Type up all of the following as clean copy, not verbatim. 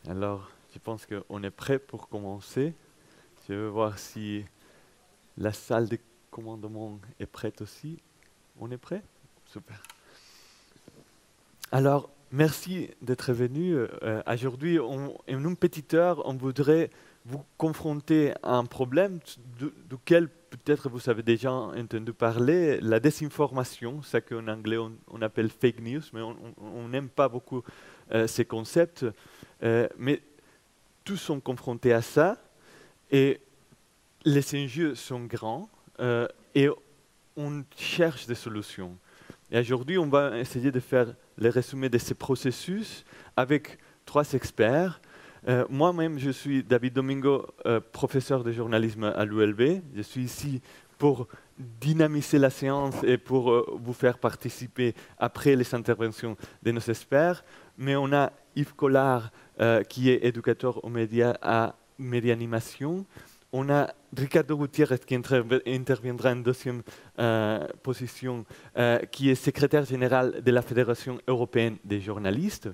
Alors, je pense qu'on est prêt pour commencer. Je veux voir si la salle de commandement est prête aussi. On est prêt? Super. Alors, merci d'être venu. Aujourd'hui, en une petite heure, on voudrait vous confronter à un problème duquel peut-être vous avez déjà entendu parler, la désinformation, ça qu'en anglais on appelle fake news, mais on n'aime pas beaucoup ces concepts. Mais tous sont confrontés à ça et les enjeux sont grands et on cherche des solutions. Et aujourd'hui, on va essayer de faire le résumé de ces processus avec trois experts. Moi-même, je suis David Domingo, professeur de journalisme à l'ULB. Je suis ici pour dynamiser la séance et pour vous faire participer après les interventions de nos experts. Mais on a Yves Collard, qui est éducateur aux médias à Média Animation. On a Ricardo Gutiérrez qui interviendra en deuxième position, qui est secrétaire général de la Fédération européenne des journalistes.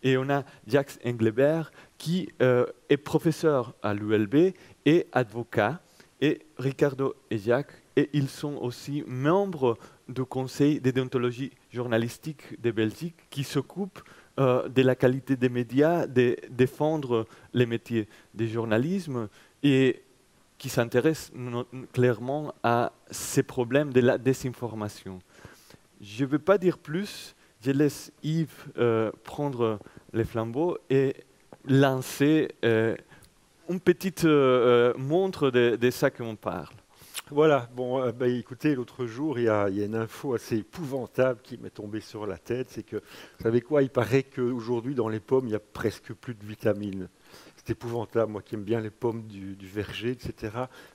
Et on a Jacques Englebert qui est professeur à l'ULB et avocat. Et Ricardo et Jacques, et ils sont aussi membres du Conseil de déontologie journalistique de Belgique qui s'occupe de la qualité des médias, de défendre les métiers du journalisme et qui s'intéresse clairement à ces problèmes de la désinformation. Je ne vais pas dire plus, je laisse Yves prendre les flambeaux et lancer une petite montre de ça qu'on parle. Voilà, bon, écoutez, l'autre jour, il y a une info assez épouvantable qui m'est tombée sur la tête, c'est que, vous savez quoi, il paraît qu'aujourd'hui, dans les pommes, il n'y a presque plus de vitamines. C'est épouvantable, moi qui aime bien les pommes du verger, etc.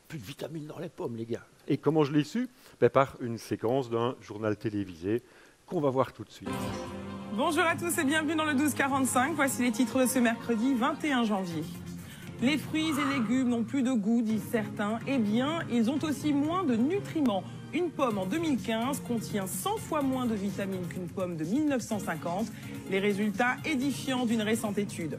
Plus de vitamines dans les pommes, les gars. Et comment je l'ai su? Par une séquence d'un journal télévisé qu'on va voir tout de suite. Bonjour à tous et bienvenue dans le 1245. Voici les titres de ce mercredi 21 janvier. Les fruits et légumes n'ont plus de goût, disent certains. Eh bien, ils ont aussi moins de nutriments. Une pomme en 2015 contient 100 fois moins de vitamines qu'une pomme de 1950. Les résultats édifiants d'une récente étude.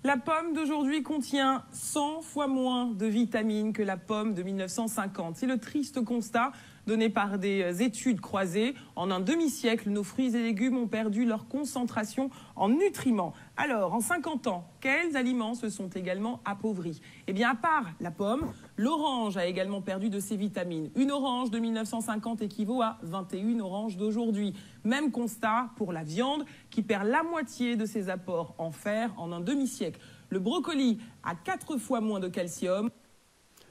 La pomme d'aujourd'hui contient 100 fois moins de vitamines que la pomme de 1950. C'est le triste constat donné par des études croisées. En un demi-siècle, nos fruits et légumes ont perdu leur concentration en nutriments. Alors, en 50 ans, quels aliments se sont également appauvris? Eh bien, à part la pomme, l'orange a également perdu de ses vitamines. Une orange de 1950 équivaut à 21 oranges d'aujourd'hui. Même constat pour la viande, qui perd la moitié de ses apports en fer en un demi-siècle. Le brocoli a 4 fois moins de calcium.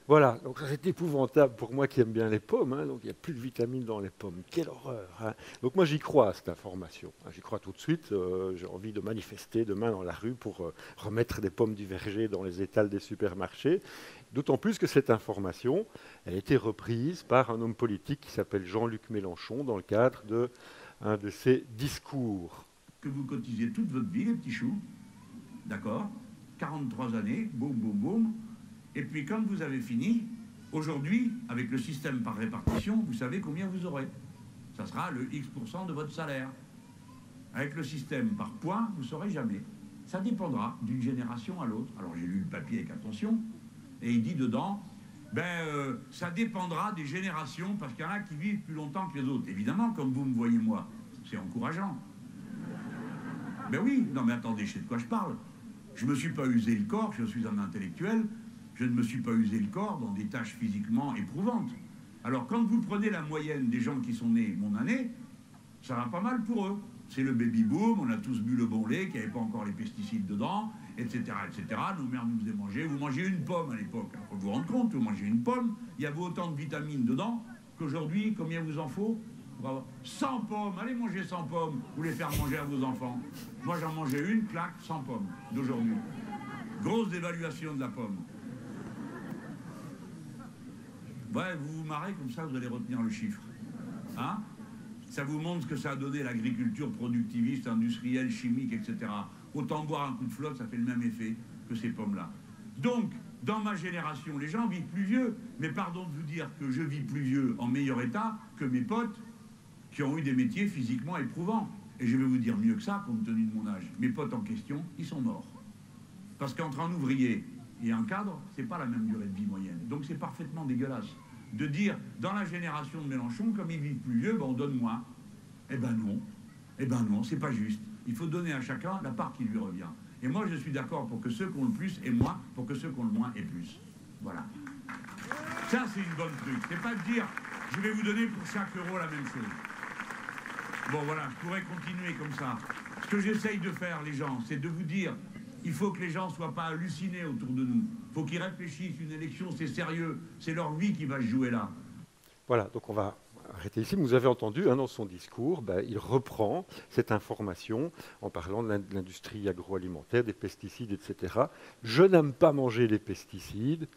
Voilà, donc c'est épouvantable pour moi qui aime bien les pommes, hein, donc il n'y a plus de vitamines dans les pommes. Quelle horreur, hein. Donc moi j'y crois à cette information, hein, j'y crois tout de suite, j'ai envie de manifester demain dans la rue pour remettre des pommes du verger dans les étals des supermarchés, d'autant plus que cette information, elle a été reprise par un homme politique qui s'appelle Jean-Luc Mélenchon dans le cadre d'un de ses discours. Que vous cotisiez toute votre vie, les petits choux, d'accord, 43 années, boum, boum, boum. Et puis quand vous avez fini, aujourd'hui, avec le système par répartition, vous savez combien vous aurez. Ça sera le X% de votre salaire. Avec le système par points, vous ne saurez jamais. Ça dépendra d'une génération à l'autre. Alors j'ai lu le papier avec attention, et il dit dedans, ça dépendra des générations, parce qu'il y en a qui vivent plus longtemps que les autres. Évidemment, comme vous me voyez moi, c'est encourageant. Ben oui, non mais attendez, je sais de quoi je parle. Je ne me suis pas usé le corps, je suis un intellectuel. Je ne me suis pas usé le corps dans des tâches physiquement éprouvantes. Alors, quand vous prenez la moyenne des gens qui sont nés mon année, ça va pas mal pour eux. C'est le baby-boom, on a tous bu le bon lait, qu'il n'y avait pas encore les pesticides dedans, etc., etc. Nos mères nous faisaient manger. Vous mangez une pomme à l'époque. Il faut vous rendre compte, vous mangez une pomme, il y avait autant de vitamines dedans qu'aujourd'hui, combien vous en faut? 100 pommes, allez manger 100 pommes, vous les faire manger à vos enfants. Moi, j'en mangeais une, claque, 100 pommes d'aujourd'hui. Grosse dévaluation de la pomme. Ouais, vous vous marrez, comme ça vous allez retenir le chiffre. Hein? Ça vous montre ce que ça a donné l'agriculture productiviste, industrielle, chimique, etc. Autant boire un coup de flotte, ça fait le même effet que ces pommes-là. Donc, dans ma génération, les gens vivent plus vieux. Mais pardon de vous dire que je vis plus vieux en meilleur état que mes potes qui ont eu des métiers physiquement éprouvants. Et je vais vous dire mieux que ça, compte tenu de mon âge. Mes potes en question, ils sont morts. Parce qu'entre un ouvrier et un cadre, c'est pas la même durée de vie moyenne. Donc c'est parfaitement dégueulasse de dire, dans la génération de Mélenchon, comme ils vivent plus vieux, ben on donne moins. Eh ben non, c'est pas juste. Il faut donner à chacun la part qui lui revient. Et moi, je suis d'accord pour que ceux qui ont le plus aient moins, pour que ceux qui ont le moins aient plus. Voilà. Ça, c'est une bonne truc. C'est pas de dire, je vais vous donner pour chaque euro la même chose. Bon, voilà, je pourrais continuer comme ça. Ce que j'essaye de faire, les gens, c'est de vous dire, il faut que les gens ne soient pas hallucinés autour de nous. Il faut qu'ils réfléchissent. Une élection, c'est sérieux. C'est leur vie qui va se jouer là. Voilà, donc on va arrêter ici. Vous avez entendu dans son discours, il reprend cette information en parlant de l'industrie agroalimentaire, des pesticides, etc. Je n'aime pas manger les pesticides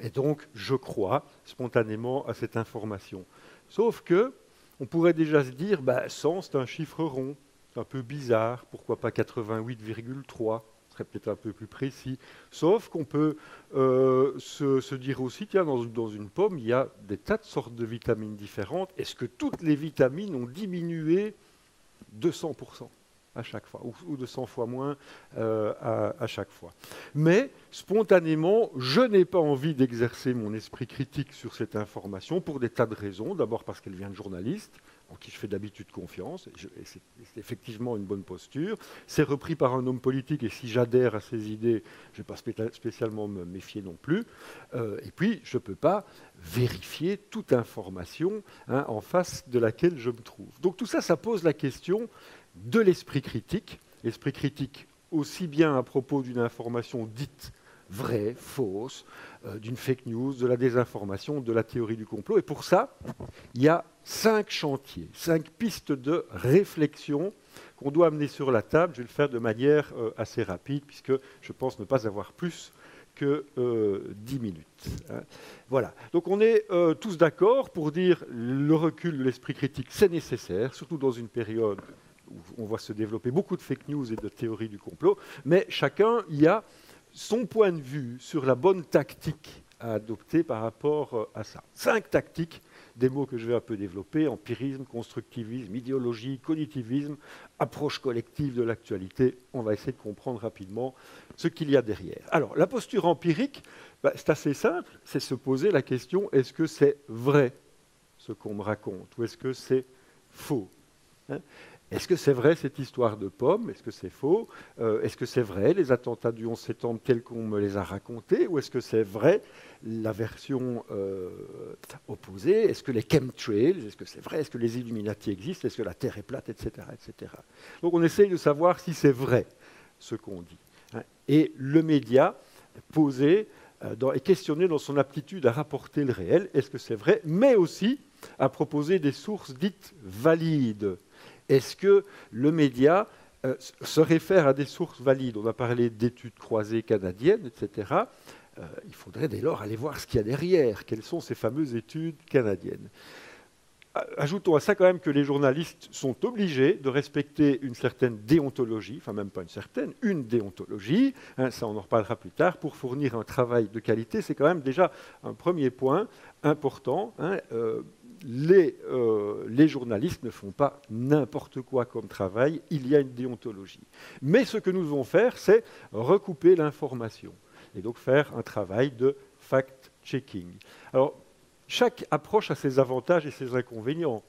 et donc je crois spontanément à cette information. Sauf que on pourrait déjà se dire, 100 c'est un chiffre rond, c'est un peu bizarre, pourquoi pas 88,3 ? Peut-être un peu plus précis, sauf qu'on peut se dire aussi, tiens, dans une pomme, il y a des tas de sortes de vitamines différentes. Est-ce que toutes les vitamines ont diminué de 100% à chaque fois, ou de 100 fois moins à chaque fois? Mais, spontanément, je n'ai pas envie d'exercer mon esprit critique sur cette information pour des tas de raisons. D'abord parce qu'elle vient de journalistes, en qui je fais d'habitude confiance, et c'est effectivement une bonne posture. C'est repris par un homme politique, et si j'adhère à ses idées, je ne vais pas spécialement me méfier non plus. Et puis, je ne peux pas vérifier toute information en face de laquelle je me trouve. Donc tout ça, ça pose la question de l'esprit critique. L'esprit critique aussi bien à propos d'une information dite vraie, fausse, d'une fake news, de la désinformation, de la théorie du complot. Et pour ça, il y a 5 chantiers, 5 pistes de réflexion qu'on doit amener sur la table. Je vais le faire de manière assez rapide, puisque je pense ne pas avoir plus que 10 minutes. Voilà. Donc on est tous d'accord pour dire le recul de l'esprit critique, c'est nécessaire, surtout dans une période où on voit se développer beaucoup de fake news et de théories du complot, mais chacun y a son point de vue sur la bonne tactique à adopter par rapport à ça. 5 tactiques, des mots que je vais un peu développer: empirisme, constructivisme, idéologie, cognitivisme, approche collective de l'actualité. On va essayer de comprendre rapidement ce qu'il y a derrière. Alors, la posture empirique, c'est assez simple, c'est se poser la question, est-ce que c'est vrai ce qu'on me raconte, ou est-ce que c'est faux ? Est-ce que c'est vrai cette histoire de pommes? Est-ce que c'est faux? Est-ce que c'est vrai les attentats du 11 septembre tels qu'on me les a racontés? Ou est-ce que c'est vrai la version opposée? Est-ce que les chemtrails, est-ce que c'est vrai? Est-ce que les Illuminati existent? Est-ce que la Terre est plate, etc., etc. Donc on essaye de savoir si c'est vrai ce qu'on dit. Et le média posé et questionné dans son aptitude à rapporter le réel, est-ce que c'est vrai? Mais aussi à proposer des sources dites valides. Est-ce que le média se réfère à des sources valides? On a parlé d'études croisées canadiennes, etc. Il faudrait dès lors aller voir ce qu'il y a derrière. Quelles sont ces fameuses études canadiennes? Ajoutons à ça quand même que les journalistes sont obligés de respecter une certaine déontologie, enfin même pas une certaine, une déontologie, ça on en reparlera plus tard, pour fournir un travail de qualité. C'est quand même déjà un premier point important. Les journalistes ne font pas n'importe quoi comme travail, il y a une déontologie. Mais ce que nous devons faire, c'est recouper l'information et donc faire un travail de fact-checking. Alors, chaque approche a ses avantages et ses inconvénients.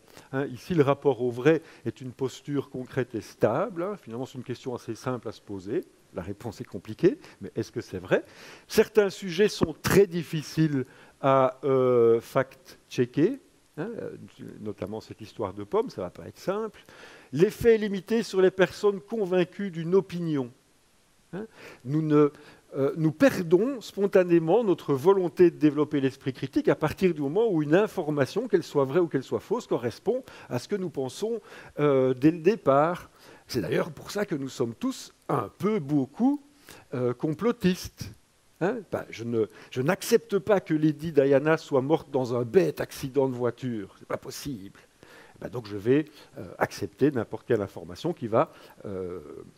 Ici, le rapport au vrai est une posture concrète et stable. Finalement, c'est une question assez simple à se poser. La réponse est compliquée, mais est-ce que c'est vrai? Certains sujets sont très difficiles à fact-checker. Notamment cette histoire de pommes, ça ne va pas être simple. L'effet est limité sur les personnes convaincues d'une opinion. Nous perdons spontanément notre volonté de développer l'esprit critique à partir du moment où une information, qu'elle soit vraie ou qu'elle soit fausse, correspond à ce que nous pensons dès le départ. C'est d'ailleurs pour ça que nous sommes tous un peu beaucoup complotistes. Je n'accepte pas que Lady Diana soit morte dans un bête accident de voiture. Ce n'est pas possible. donc je vais accepter n'importe quelle information qui va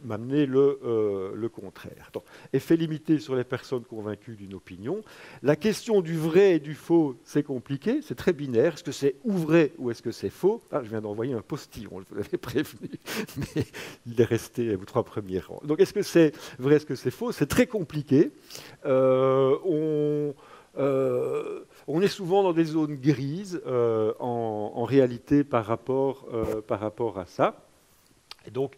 m'amener le contraire. Donc, effet limité sur les personnes convaincues d'une opinion. La question du vrai et du faux, c'est compliqué, c'est très binaire. Est-ce que c'est ou vrai ou est-ce que c'est faux? Je viens d'envoyer un postillon, je vous l'avais prévenu, mais il est resté aux 3 premiers rangs. Donc est-ce que c'est vrai, est-ce que c'est faux? C'est très compliqué. On est souvent dans des zones grises en réalité par rapport à ça. Et donc,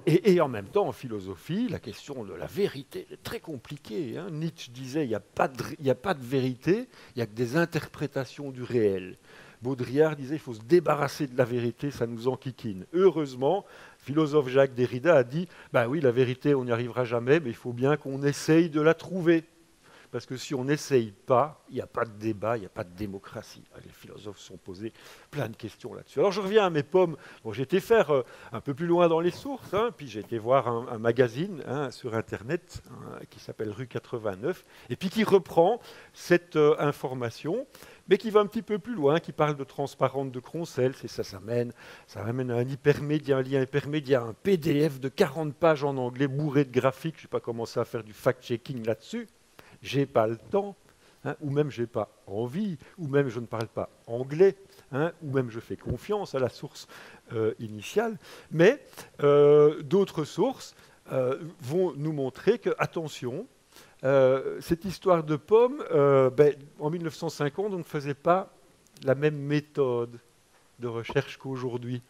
et en même temps, en philosophie, la question de la vérité est très compliquée. Nietzsche disait il n'y a pas de vérité, il n'y a que des interprétations du réel. Baudrillard disait il faut se débarrasser de la vérité, ça nous enquiquine. Heureusement, le philosophe Jacques Derrida a dit ben oui, la vérité, on n'y arrivera jamais, mais il faut bien qu'on essaye de la trouver. Parce que si on n'essaye pas, il n'y a pas de débat, il n'y a pas de démocratie. Les philosophes se sont posés plein de questions là-dessus. Alors je reviens à mes pommes. Bon, j'ai été faire un peu plus loin dans les sources, puis j'ai été voir un magazine sur Internet qui s'appelle Rue 89, et puis qui reprend cette information, mais qui va un petit peu plus loin, qui parle de transparente de Croncels, et ça amène à un hypermédia, un lien hypermédia, un PDF de 40 pages en anglais bourré de graphiques. Je n'ai pas commencé à faire du fact-checking là-dessus. J'ai pas le temps, ou même j'ai pas envie, ou même je ne parle pas anglais, ou même je fais confiance à la source initiale. Mais d'autres sources vont nous montrer que, attention, cette histoire de pommes, en 1950, on ne faisait pas la même méthode de recherche qu'aujourd'hui.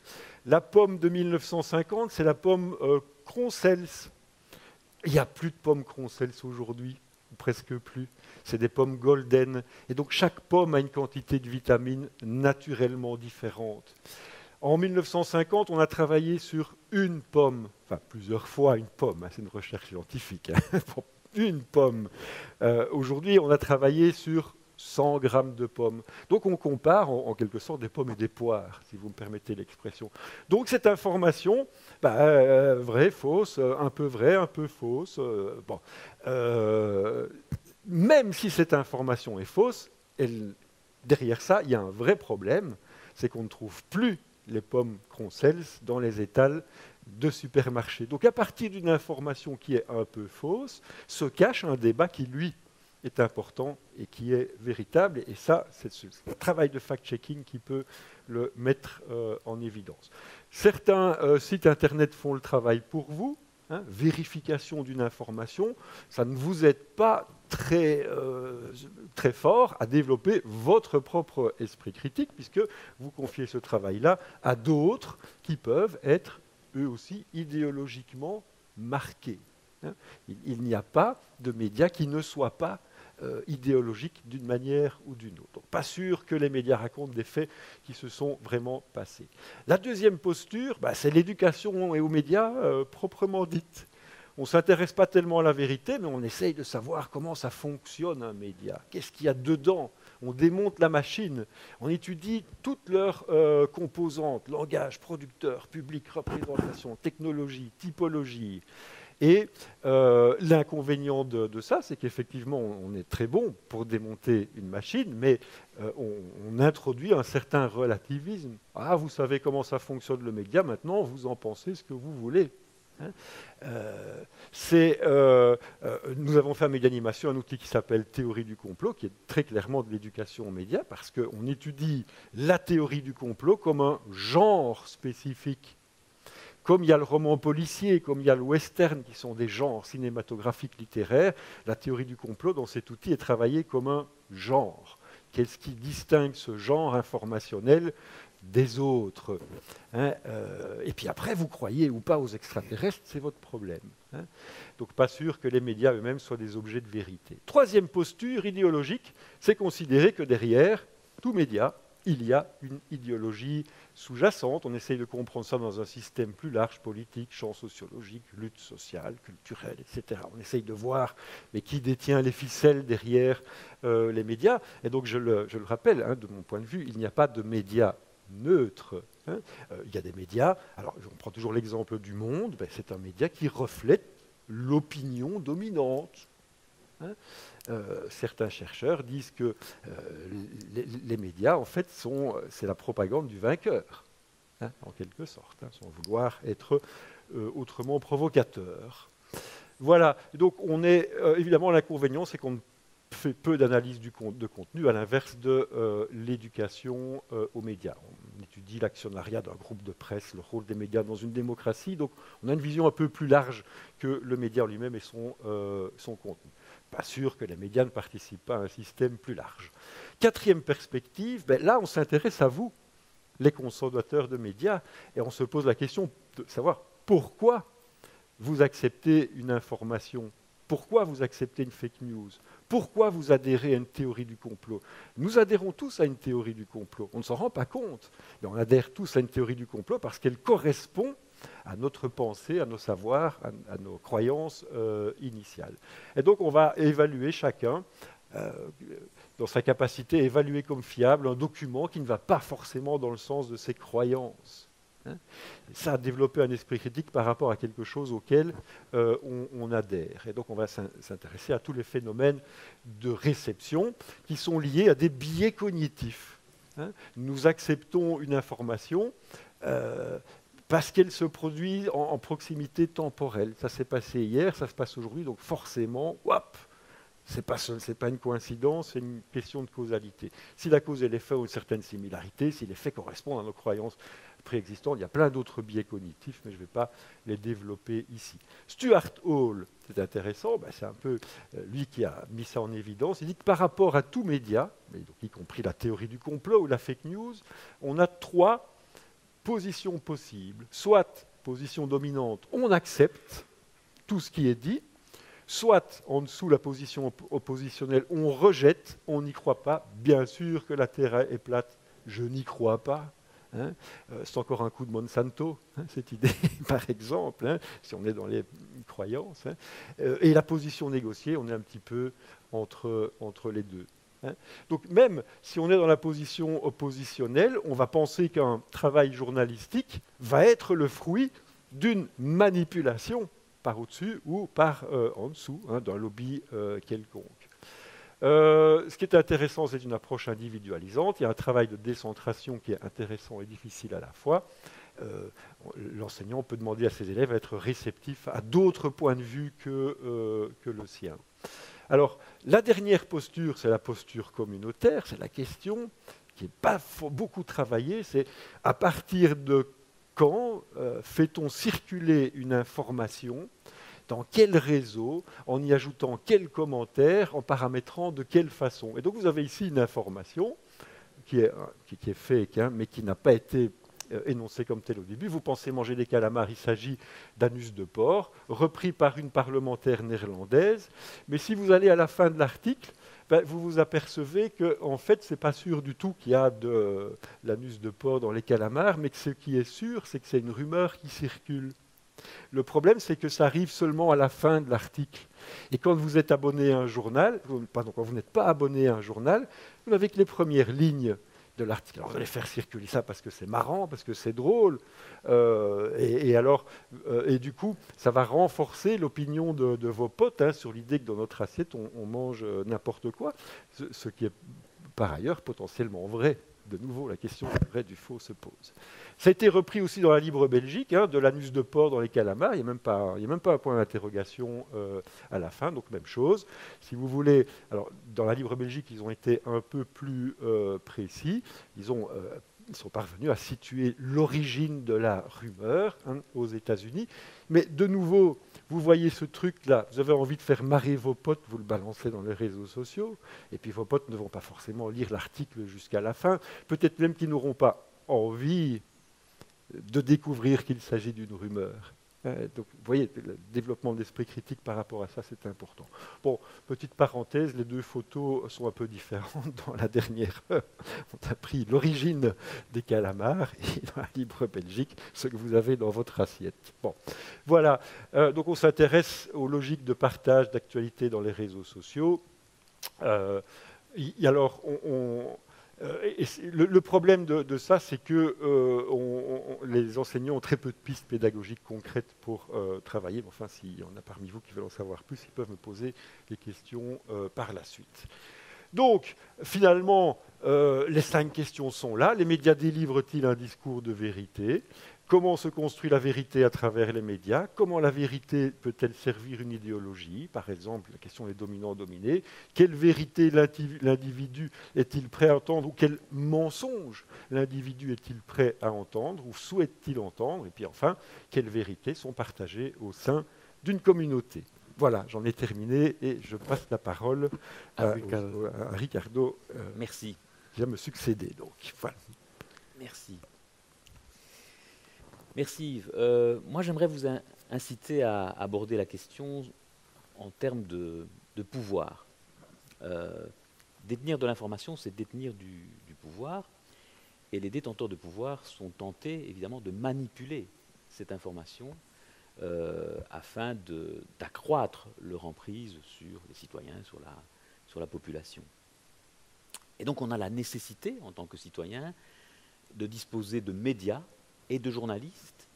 La pomme de 1950, c'est la pomme Croncels. Il n'y a plus de pommes Croncels aujourd'hui. Presque plus. C'est des pommes golden. Et donc chaque pomme a une quantité de vitamines naturellement différente. En 1950, on a travaillé sur une pomme, enfin plusieurs fois une pomme, c'est une recherche scientifique, une pomme. Aujourd'hui, on a travaillé sur 100 grammes de pommes. Donc on compare en quelque sorte des pommes et des poires, si vous me permettez l'expression. Donc cette information, vraie, fausse, un peu vraie, un peu fausse. Même si cette information est fausse, derrière ça, il y a un vrai problème, c'est qu'on ne trouve plus les pommes Croncels dans les étals de supermarchés. Donc à partir d'une information qui est un peu fausse, se cache un débat qui, lui, est important et qui est véritable. Et ça, c'est le travail de fact-checking qui peut le mettre en évidence. Certains sites Internet font le travail pour vous. Vérification d'une information, ça ne vous aide pas très fort à développer votre propre esprit critique, puisque vous confiez ce travail-là à d'autres qui peuvent être, eux aussi, idéologiquement marqués. Il n'y a pas de médias qui ne soient pas idéologiques d'une manière ou d'une autre. Donc, pas sûr que les médias racontent des faits qui se sont vraiment passés. La deuxième posture, c'est l'éducation et aux médias proprement dite. On ne s'intéresse pas tellement à la vérité, mais on essaye de savoir comment ça fonctionne un média. Qu'est-ce qu'il y a dedans? On démonte la machine, on étudie toutes leurs composantes, langage, producteur, public, représentation, technologie, typologie. Et l'inconvénient de ça, c'est qu'effectivement, on est très bon pour démonter une machine, mais on introduit un certain relativisme. Ah, vous savez comment ça fonctionne le média, maintenant vous en pensez ce que vous voulez. Nous avons fait à Médianimation un outil qui s'appelle Théorie du complot, qui est très clairement de l'éducation aux médias, parce qu'on étudie la théorie du complot comme un genre spécifique. Comme il y a le roman policier, comme il y a le western, qui sont des genres cinématographiques littéraires, la théorie du complot dans cet outil est travaillée comme un genre. Qu'est-ce qui distingue ce genre informationnel des autres? Et puis après, vous croyez ou pas aux extraterrestres, c'est votre problème. Donc pas sûr que les médias eux-mêmes soient des objets de vérité. Troisième posture idéologique, c'est considérer que derrière tout média, il y a une idéologie sous-jacente. On essaye de comprendre ça dans un système plus large, politique, champ sociologique, lutte sociale, culturelle, etc. On essaye de voir mais qui détient les ficelles derrière les médias. Et donc je le rappelle, de mon point de vue, il n'y a pas de médias neutres. Il y a des médias, alors on prend toujours l'exemple du Monde, c'est un média qui reflète l'opinion dominante. hein. Certains chercheurs disent que les médias, en fait, c'est la propagande du vainqueur, hein, en quelque sorte, hein, sans vouloir être autrement provocateur. Voilà, donc on est évidemment l'inconvénient, c'est qu'on fait peu d'analyse de contenu, à l'inverse de l'éducation aux médias. On étudie l'actionnariat d'un groupe de presse, le rôle des médias dans une démocratie, donc on a une vision un peu plus large que le média lui-même et son contenu. Pas sûr que les médias ne participent pas à un système plus large. Quatrième perspective, là on s'intéresse à vous, les consommateurs de médias, et on se pose la question de savoir pourquoi vous acceptez une information, pourquoi vous acceptez une fake news, pourquoi vous adhérez à une théorie du complot. Nous adhérons tous à une théorie du complot, on ne s'en rend pas compte, mais on adhère tous à une théorie du complot parce qu'elle correspond à notre pensée, à nos savoirs, à nos croyances initiales. Et donc on va évaluer chacun, dans sa capacité à évaluer comme fiable un document qui ne va pas forcément dans le sens de ses croyances. Hein. Ça a développé un esprit critique par rapport à quelque chose auquel on adhère. Et donc on va s'intéresser à tous les phénomènes de réception qui sont liés à des biais cognitifs. Hein. Nous acceptons une information parce qu'elle se produit en proximité temporelle. Ça s'est passé hier, ça se passe aujourd'hui, donc forcément, hop, c'est pas une coïncidence, c'est une question de causalité. Si la cause et l'effet ont une certaine similarité, si les faits correspondent à nos croyances préexistantes, il y a plein d'autres biais cognitifs, mais je ne vais pas les développer ici. Stuart Hall, c'est intéressant, c'est un peu lui qui a mis ça en évidence. Il dit que par rapport à tout média, donc y compris la théorie du complot ou la fake news, on a 3 positions possibles. Soit position dominante, on accepte tout ce qui est dit, soit en dessous la position oppositionnelle, on rejette, on n'y croit pas. Bien sûr que la Terre est plate, je n'y crois pas. Hein. C'est encore un coup de Monsanto, hein, cette idée, par exemple, hein, si on est dans les croyances. Hein. Et la position négociée, on est un petit peu entre les deux. Hein. Donc même si on est dans la position oppositionnelle, on va penser qu'un travail journalistique va être le fruit d'une manipulation par au-dessus ou par en dessous, hein, d'un lobby quelconque. Ce qui est intéressant, c'est une approche individualisante. Il y a un travail de décentration qui est intéressant et difficile à la fois. L'enseignant peut demander à ses élèves d'être réceptifs à d'autres points de vue que le sien. Alors, la dernière posture, c'est la posture communautaire. C'est la question qui n'est pas beaucoup travaillée. C'est à partir de quand fait-on circuler une information, dans quel réseau, en y ajoutant quels commentaires, en paramétrant de quelle façon. Et donc vous avez ici une information qui est fake, hein, mais qui n'a pas été énoncée comme telle au début. Vous pensez manger des calamars, il s'agit d'anus de porc, repris par une parlementaire néerlandaise. Mais si vous allez à la fin de l'article, vous vous apercevez qu'en fait, ce n'est pas sûr du tout qu'il y a de l'anus de porc dans les calamars, mais que ce qui est sûr, c'est que c'est une rumeur qui circule. Le problème, c'est que ça arrive seulement à la fin de l'article. Et quand vous êtes abonné à un journal, pardon, quand vous n'êtes pas abonné à un journal, vous n'avez que les premières lignes de l'article. Alors vous allez faire circuler ça parce que c'est marrant, parce que c'est drôle, et du coup, ça va renforcer l'opinion de vos potes, hein, sur l'idée que dans notre assiette, on mange n'importe quoi, ce qui est par ailleurs potentiellement vrai. De nouveau, la question du vrai, du faux se pose. Ça a été repris aussi dans la Libre Belgique, hein, de l'anus de porc dans les calamars. Il n'y a même pas un point d'interrogation à la fin, donc même chose. Si vous voulez, alors dans la Libre Belgique, ils ont été un peu plus précis. Ils sont parvenus à situer l'origine de la rumeur, hein, aux États-Unis. Mais de nouveau, vous voyez ce truc-là, vous avez envie de faire marrer vos potes, vous le balancez dans les réseaux sociaux, et puis vos potes ne vont pas forcément lire l'article jusqu'à la fin, peut-être même qu'ils n'auront pas envie de découvrir qu'il s'agit d'une rumeur. Donc, vous voyez, le développement de l'esprit critique par rapport à ça, c'est important. Bon, petite parenthèse, les deux photos sont un peu différentes. Dans la dernière, on a pris l'origine des calamars, et dans la Libre Belgique, ce que vous avez dans votre assiette. Bon, voilà. Donc, on s'intéresse aux logiques de partage d'actualité dans les réseaux sociaux. Alors, Le problème de ça, c'est que les enseignants ont très peu de pistes pédagogiques concrètes pour travailler. Enfin, s'il y en a parmi vous qui veulent en savoir plus, ils peuvent me poser des questions par la suite. Donc, finalement, les 5 questions sont là. Les médias délivrent-ils un discours de vérité ? Comment se construit la vérité à travers les médias? Comment la vérité peut-elle servir une idéologie? Par exemple, la question des dominants-dominés. Quelle vérité l'individu est-il prêt à entendre? Ou quel mensonge l'individu est-il prêt à entendre? Ou souhaite-t-il entendre? Et puis enfin, quelles vérités sont partagées au sein d'une communauté? Voilà, j'en ai terminé et je passe la parole à Ricardo. Merci. Qui va me succéder. Donc, voilà. Merci. Merci Yves. Moi, j'aimerais vous inciter à aborder la question en termes de pouvoir. Détenir de l'information, c'est détenir du pouvoir, et les détenteurs de pouvoir sont tentés, évidemment, de manipuler cette information afin d'accroître leur emprise sur les citoyens, sur la population. Et donc, on a la nécessité, en tant que citoyen, de disposer de médias et de journalistes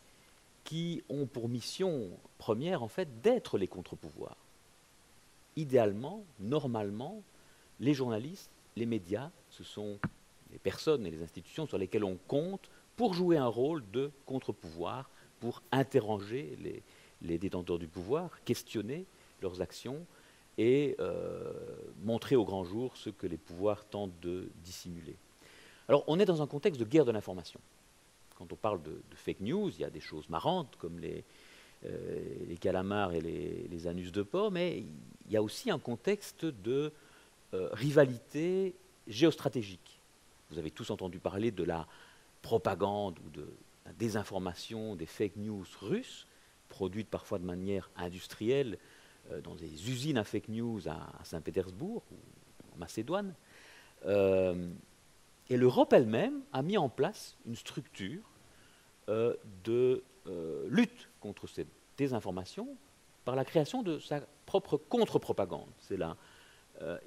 qui ont pour mission première, en fait, d'être les contre-pouvoirs. Idéalement, normalement, les journalistes, les médias, ce sont les personnes et les institutions sur lesquelles on compte pour jouer un rôle de contre-pouvoir, pour interroger les détenteurs du pouvoir, questionner leurs actions et montrer au grand jour ce que les pouvoirs tentent de dissimuler. Alors, on est dans un contexte de guerre de l'information. Quand on parle de fake news, il y a des choses marrantes comme les calamars et les anus de porc, mais il y a aussi un contexte de rivalité géostratégique. Vous avez tous entendu parler de la propagande ou de la désinformation, des fake news russes, produites parfois de manière industrielle dans des usines à fake news à Saint-Pétersbourg ou en Macédoine. Et l'Europe elle-même a mis en place une structure de lutte contre cette désinformation par la création de sa propre contre-propagande. C'est la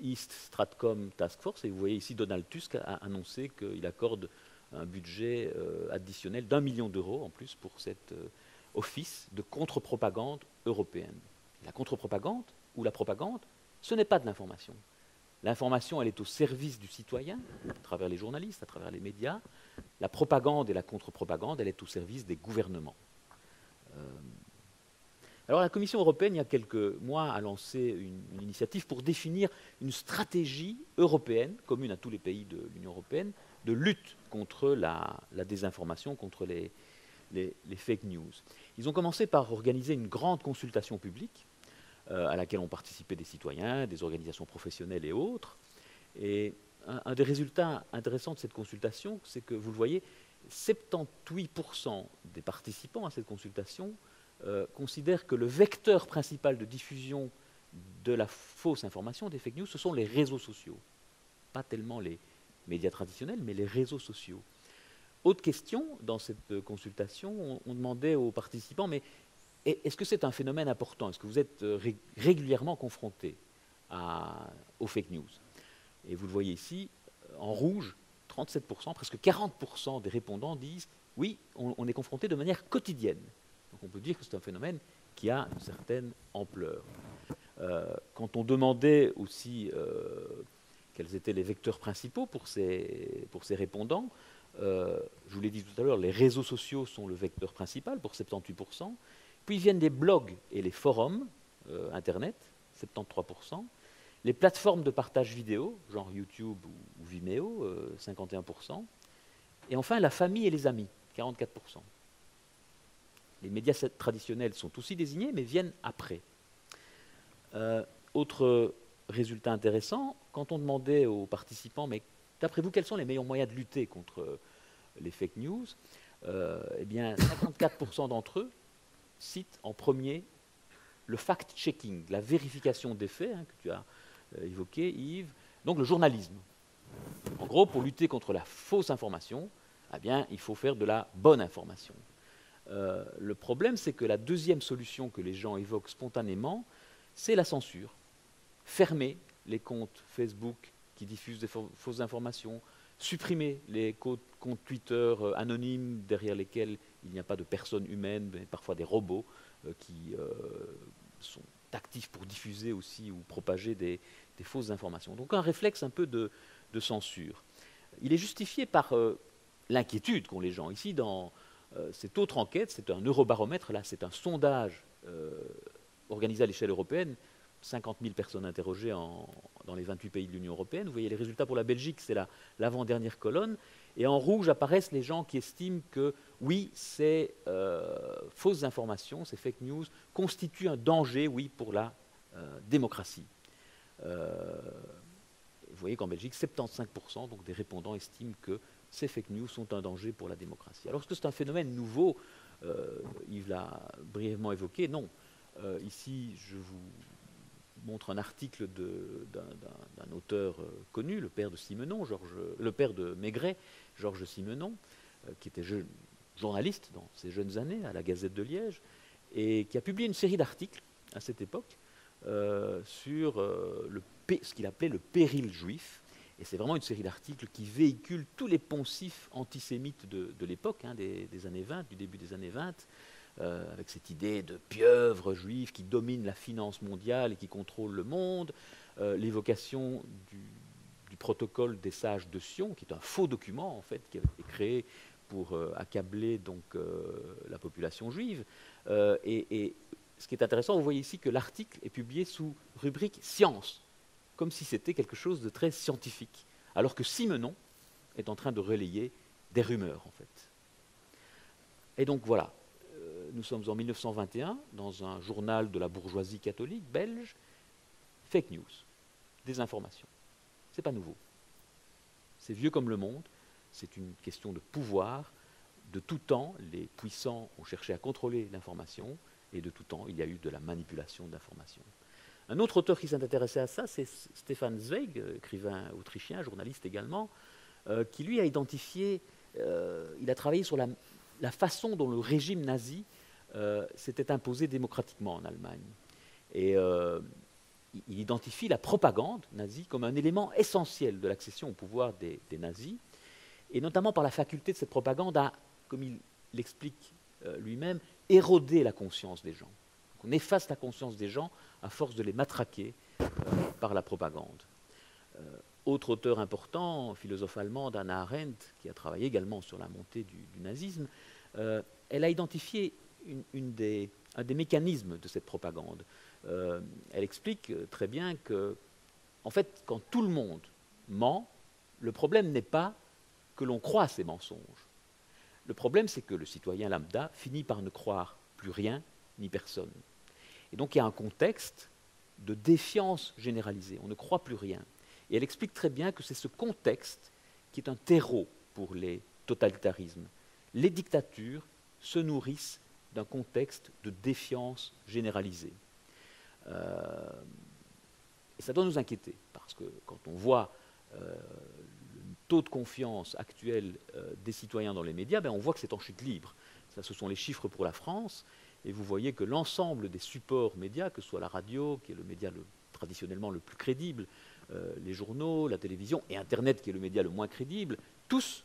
East Stratcom Task Force. Et vous voyez ici, Donald Tusk a annoncé qu'il accorde un budget additionnel d'1 million d'euros en plus pour cet office de contre-propagande européenne. La contre-propagande ou la propagande, ce n'est pas de l'information. L'information, elle est au service du citoyen, à travers les journalistes, à travers les médias. La propagande et la contre-propagande, elle est au service des gouvernements. Alors la Commission européenne, il y a quelques mois, a lancé une initiative pour définir une stratégie européenne, commune à tous les pays de l'Union européenne, de lutte contre la désinformation, contre les fake news. Ils ont commencé par organiser une grande consultation publique, à laquelle ont participé des citoyens, des organisations professionnelles et autres. Et un des résultats intéressants de cette consultation, c'est que, vous le voyez, 78% des participants à cette consultation considèrent que le vecteur principal de diffusion de la fausse information, des fake news, ce sont les réseaux sociaux. Pas tellement les médias traditionnels, mais les réseaux sociaux. Autre question, dans cette consultation, on demandait aux participants, mais est-ce que c'est un phénomène important? Est-ce que vous êtes régulièrement confronté aux fake news? Et vous le voyez ici, en rouge, 37%, presque 40% des répondants disent « oui, on est confronté de manière quotidienne ». Donc on peut dire que c'est un phénomène qui a une certaine ampleur. Quand on demandait aussi quels étaient les vecteurs principaux pour ces répondants, je vous l'ai dit tout à l'heure, les réseaux sociaux sont le vecteur principal pour 78%. Puis viennent les blogs et les forums Internet, 73%. Les plateformes de partage vidéo, genre YouTube ou Vimeo, 51%. Et enfin, la famille et les amis, 44%. Les médias traditionnels sont aussi désignés, mais viennent après. Autre résultat intéressant, quand on demandait aux participants, mais d'après vous, quels sont les meilleurs moyens de lutter contre les fake news? Eh bien, 54% d'entre eux citent en premier le fact-checking, la vérification des faits, que tu as évoqué, Yves, donc le journalisme. En gros, pour lutter contre la fausse information, eh bien, il faut faire de la bonne information. Le problème, c'est que la deuxième solution que les gens évoquent spontanément, c'est la censure. Fermer les comptes Facebook qui diffusent des fausses informations, supprimer les comptes Twitter anonymes derrière lesquels il n'y a pas de personnes humaines, mais parfois des robots qui sont actifs pour diffuser aussi ou propager des fausses informations. Donc un réflexe un peu de censure. Il est justifié par l'inquiétude qu'ont les gens. Ici, dans cette autre enquête, c'est un eurobaromètre, là c'est un sondage organisé à l'échelle européenne, 50 000 personnes interrogées dans les 28 pays de l'Union européenne. Vous voyez les résultats pour la Belgique, c'est l'avant-dernière colonne. Et en rouge apparaissent les gens qui estiment que, oui, ces fausses informations, ces fake news, constituent un danger, oui, pour la démocratie. Vous voyez qu'en Belgique, 75% donc, des répondants estiment que ces fake news sont un danger pour la démocratie. Alors, est-ce que c'est un phénomène nouveau? Yves l'a brièvement évoqué. Non. Ici, je vous montre un article d'un auteur connu, le père de Simenon, le père de Maigret, Georges Simenon, qui était journaliste dans ses jeunes années à la Gazette de Liège, et qui a publié une série d'articles à cette époque sur ce qu'il appelait le péril juif. Et c'est vraiment une série d'articles qui véhicule tous les poncifs antisémites de l'époque, hein, des années 20, du début des années 20, avec cette idée de pieuvre juive qui domine la finance mondiale et qui contrôle le monde, l'évocation du protocole des sages de Sion, qui est un faux document en fait, qui avait été créé pour accabler donc, la population juive. Et ce qui est intéressant, vous voyez ici que l'article est publié sous rubrique science, comme si c'était quelque chose de très scientifique, alors que Simenon est en train de relayer des rumeurs en fait. Et donc voilà. Nous sommes en 1921, dans un journal de la bourgeoisie catholique belge, fake news, désinformation. Ce n'est pas nouveau. C'est vieux comme le monde, c'est une question de pouvoir. De tout temps, les puissants ont cherché à contrôler l'information, et de tout temps, il y a eu de la manipulation d'informations. Un autre auteur qui s'est intéressé à ça, c'est Stefan Zweig, écrivain autrichien, journaliste également, qui lui a identifié, il a travaillé sur la façon dont le régime nazi s'était imposé démocratiquement en Allemagne. Et il identifie la propagande nazie comme un élément essentiel de l'accession au pouvoir des nazis, et notamment par la faculté de cette propagande à, comme il l'explique lui-même, éroder la conscience des gens. Donc on efface la conscience des gens à force de les matraquer par la propagande. Autre auteur important, philosophe allemande, Hannah Arendt, qui a travaillé également sur la montée du nazisme, elle a identifié un des mécanismes de cette propagande. Elle explique très bien que, en fait, quand tout le monde ment, le problème n'est pas que l'on croit ces mensonges. Le problème, c'est que le citoyen lambda finit par ne croire plus rien ni personne. Et donc, il y a un contexte de défiance généralisée. On ne croit plus rien. Et elle explique très bien que c'est ce contexte qui est un terreau pour les totalitarismes. Les dictatures se nourrissent d'un contexte de défiance généralisée. Et ça doit nous inquiéter, parce que quand on voit le taux de confiance actuel des citoyens dans les médias, on voit que c'est en chute libre. Ça, ce sont les chiffres pour la France, et vous voyez que l'ensemble des supports médias, que ce soit la radio, qui est le média traditionnellement le plus crédible, les journaux, la télévision, et Internet, qui est le média le moins crédible, tous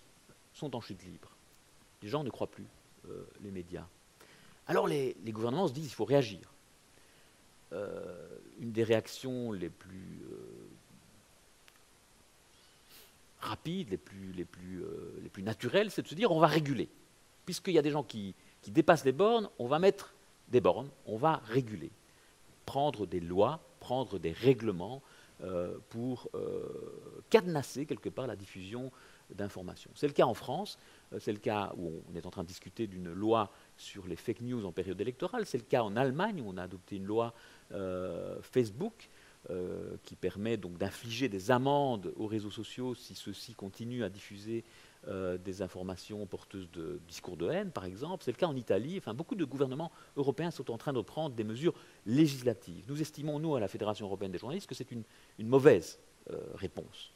sont en chute libre. Les gens ne croient plus les médias. Alors les gouvernements se disent qu'il faut réagir. Une des réactions les plus rapides, les plus naturelles, c'est de se dire on va réguler. Puisqu'il y a des gens qui dépassent les bornes, on va mettre des bornes, on va réguler. Prendre des lois, prendre des règlements pour cadenasser quelque part la diffusion d'informations. C'est le cas en France, c'est le cas où on est en train de discuter d'une loi sur les fake news en période électorale, c'est le cas en Allemagne où on a adopté une loi Facebook qui permet donc d'infliger des amendes aux réseaux sociaux si ceux-ci continuent à diffuser des informations porteuses de discours de haine, par exemple. C'est le cas en Italie. Enfin, beaucoup de gouvernements européens sont en train de prendre des mesures législatives. Nous estimons, nous, à la Fédération européenne des journalistes, que c'est une mauvaise réponse.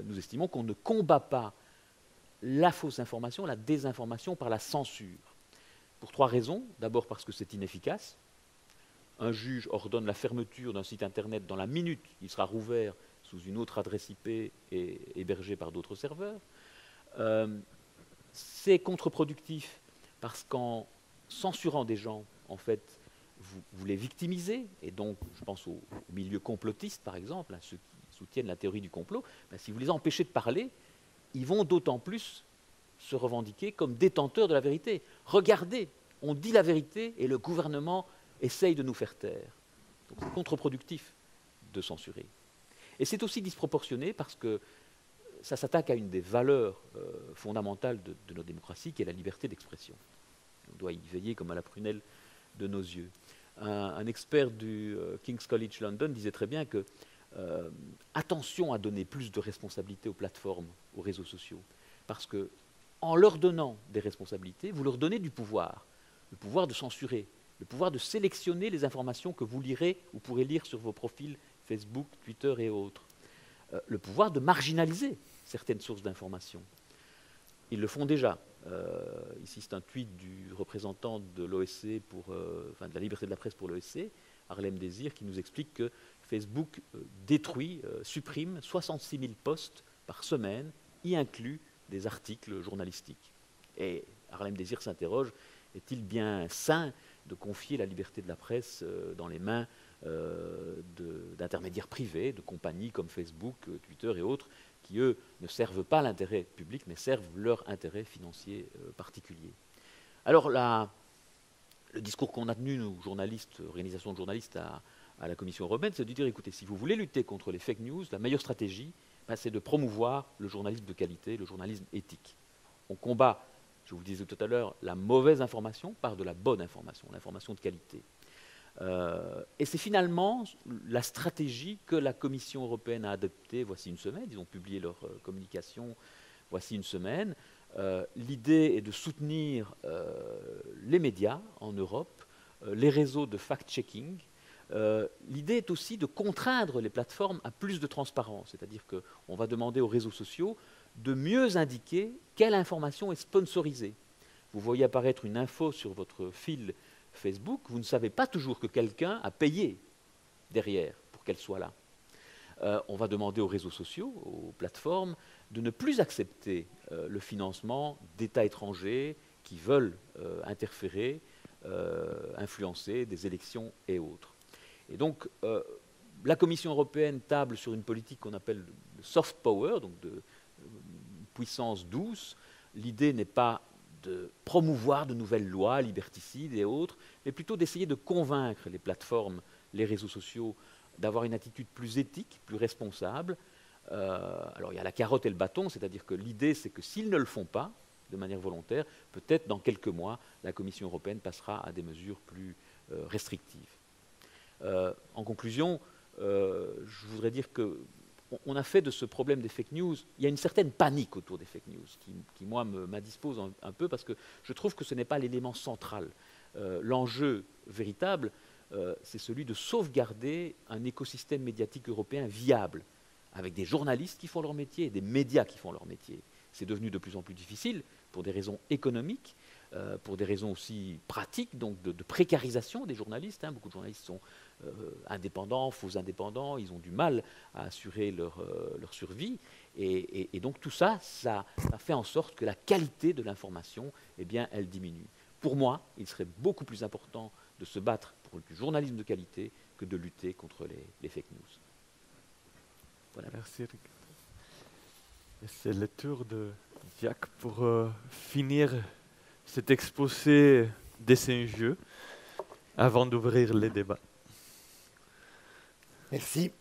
Nous estimons qu'on ne combat pas la fausse information, la désinformation par la censure. Pour 3 raisons. D'abord parce que c'est inefficace. Un juge ordonne la fermeture d'un site internet dans la minute il sera rouvert sous une autre adresse IP et hébergée par d'autres serveurs. C'est contre-productif parce qu'en censurant des gens, en fait, vous les victimisez, et donc je pense aux milieux complotistes, par exemple, hein, ceux qui soutiennent la théorie du complot, ben, si vous les empêchez de parler, ils vont d'autant plus se revendiquer comme détenteurs de la vérité. Regardez, on dit la vérité et le gouvernement essaye de nous faire taire. Donc c'est contre-productif de censurer. Et c'est aussi disproportionné parce que ça s'attaque à une des valeurs fondamentales de notre démocratie, qui est la liberté d'expression. On doit y veiller comme à la prunelle de nos yeux. Un expert du King's College London disait très bien que attention à donner plus de responsabilités aux plateformes, aux réseaux sociaux, parce que en leur donnant des responsabilités, vous leur donnez du pouvoir, le pouvoir de censurer, le pouvoir de sélectionner les informations que vous lirez ou pourrez lire sur vos profils Facebook, Twitter et autres, le pouvoir de marginaliser certaines sources d'informations. Ils le font déjà. Ici, c'est un tweet du représentant de l'OSCE, de la liberté de la presse pour l'OSCE, Harlem Désir, qui nous explique que Facebook détruit, supprime 66 000 posts par semaine, y inclut des articles journalistiques. Et Harlem Désir s'interroge, est-il bien sain de confier la liberté de la presse dans les mains d'intermédiaires privés, de compagnies comme Facebook, Twitter et autres, qui, eux, ne servent pas l'intérêt public, mais servent leur intérêt financier particulier. Alors, le discours qu'on a tenu, nous, journalistes, organisations de journalistes, à la Commission européenne, c'est de dire, écoutez, si vous voulez lutter contre les fake news, la meilleure stratégie, c'est de promouvoir le journalisme de qualité, le journalisme éthique. On combat, je vous le disais tout à l'heure, la mauvaise information par de la bonne information, l'information de qualité. Et c'est finalement la stratégie que la Commission européenne a adoptée voici une semaine. Ils ont publié leur communication voici une semaine. L'idée est de soutenir les médias en Europe, les réseaux de fact-checking. L'idée est aussi de contraindre les plateformes à plus de transparence, c'est-à-dire qu'on va demander aux réseaux sociaux de mieux indiquer quelle information est sponsorisée. Vous voyez apparaître une info sur votre fil Facebook, vous ne savez pas toujours que quelqu'un a payé derrière pour qu'elle soit là. On va demander aux réseaux sociaux, aux plateformes, de ne plus accepter le financement d'États étrangers qui veulent interférer, influencer des élections et autres. Et donc, la Commission européenne table sur une politique qu'on appelle de soft power, donc de puissance douce. L'idée n'est pas de promouvoir de nouvelles lois liberticides et autres, mais plutôt d'essayer de convaincre les plateformes, les réseaux sociaux, d'avoir une attitude plus éthique, plus responsable. Alors il y a la carotte et le bâton, c'est-à-dire que l'idée c'est que s'ils ne le font pas de manière volontaire, peut-être dans quelques mois, la Commission européenne passera à des mesures plus restrictives. En conclusion, je voudrais dire qu'on a fait de ce problème des fake news, il y a une certaine panique autour des fake news qui moi, m'indispose un peu parce que je trouve que ce n'est pas l'élément central. L'enjeu véritable, c'est celui de sauvegarder un écosystème médiatique européen viable, avec des journalistes qui font leur métier et des médias qui font leur métier. C'est devenu de plus en plus difficile pour des raisons économiques, pour des raisons aussi pratiques, donc de précarisation des journalistes. Beaucoup de journalistes sont indépendants, faux indépendants, ils ont du mal à assurer leur survie. Et donc tout ça, ça fait en sorte que la qualité de l'information, eh bien, elle diminue. Pour moi, il serait beaucoup plus important de se battre pour du journalisme de qualité que de lutter contre les fake news. Voilà. Merci Eric. C'est le tour de Jacques pour finir cet exposé des enjeux avant d'ouvrir les débats. Merci.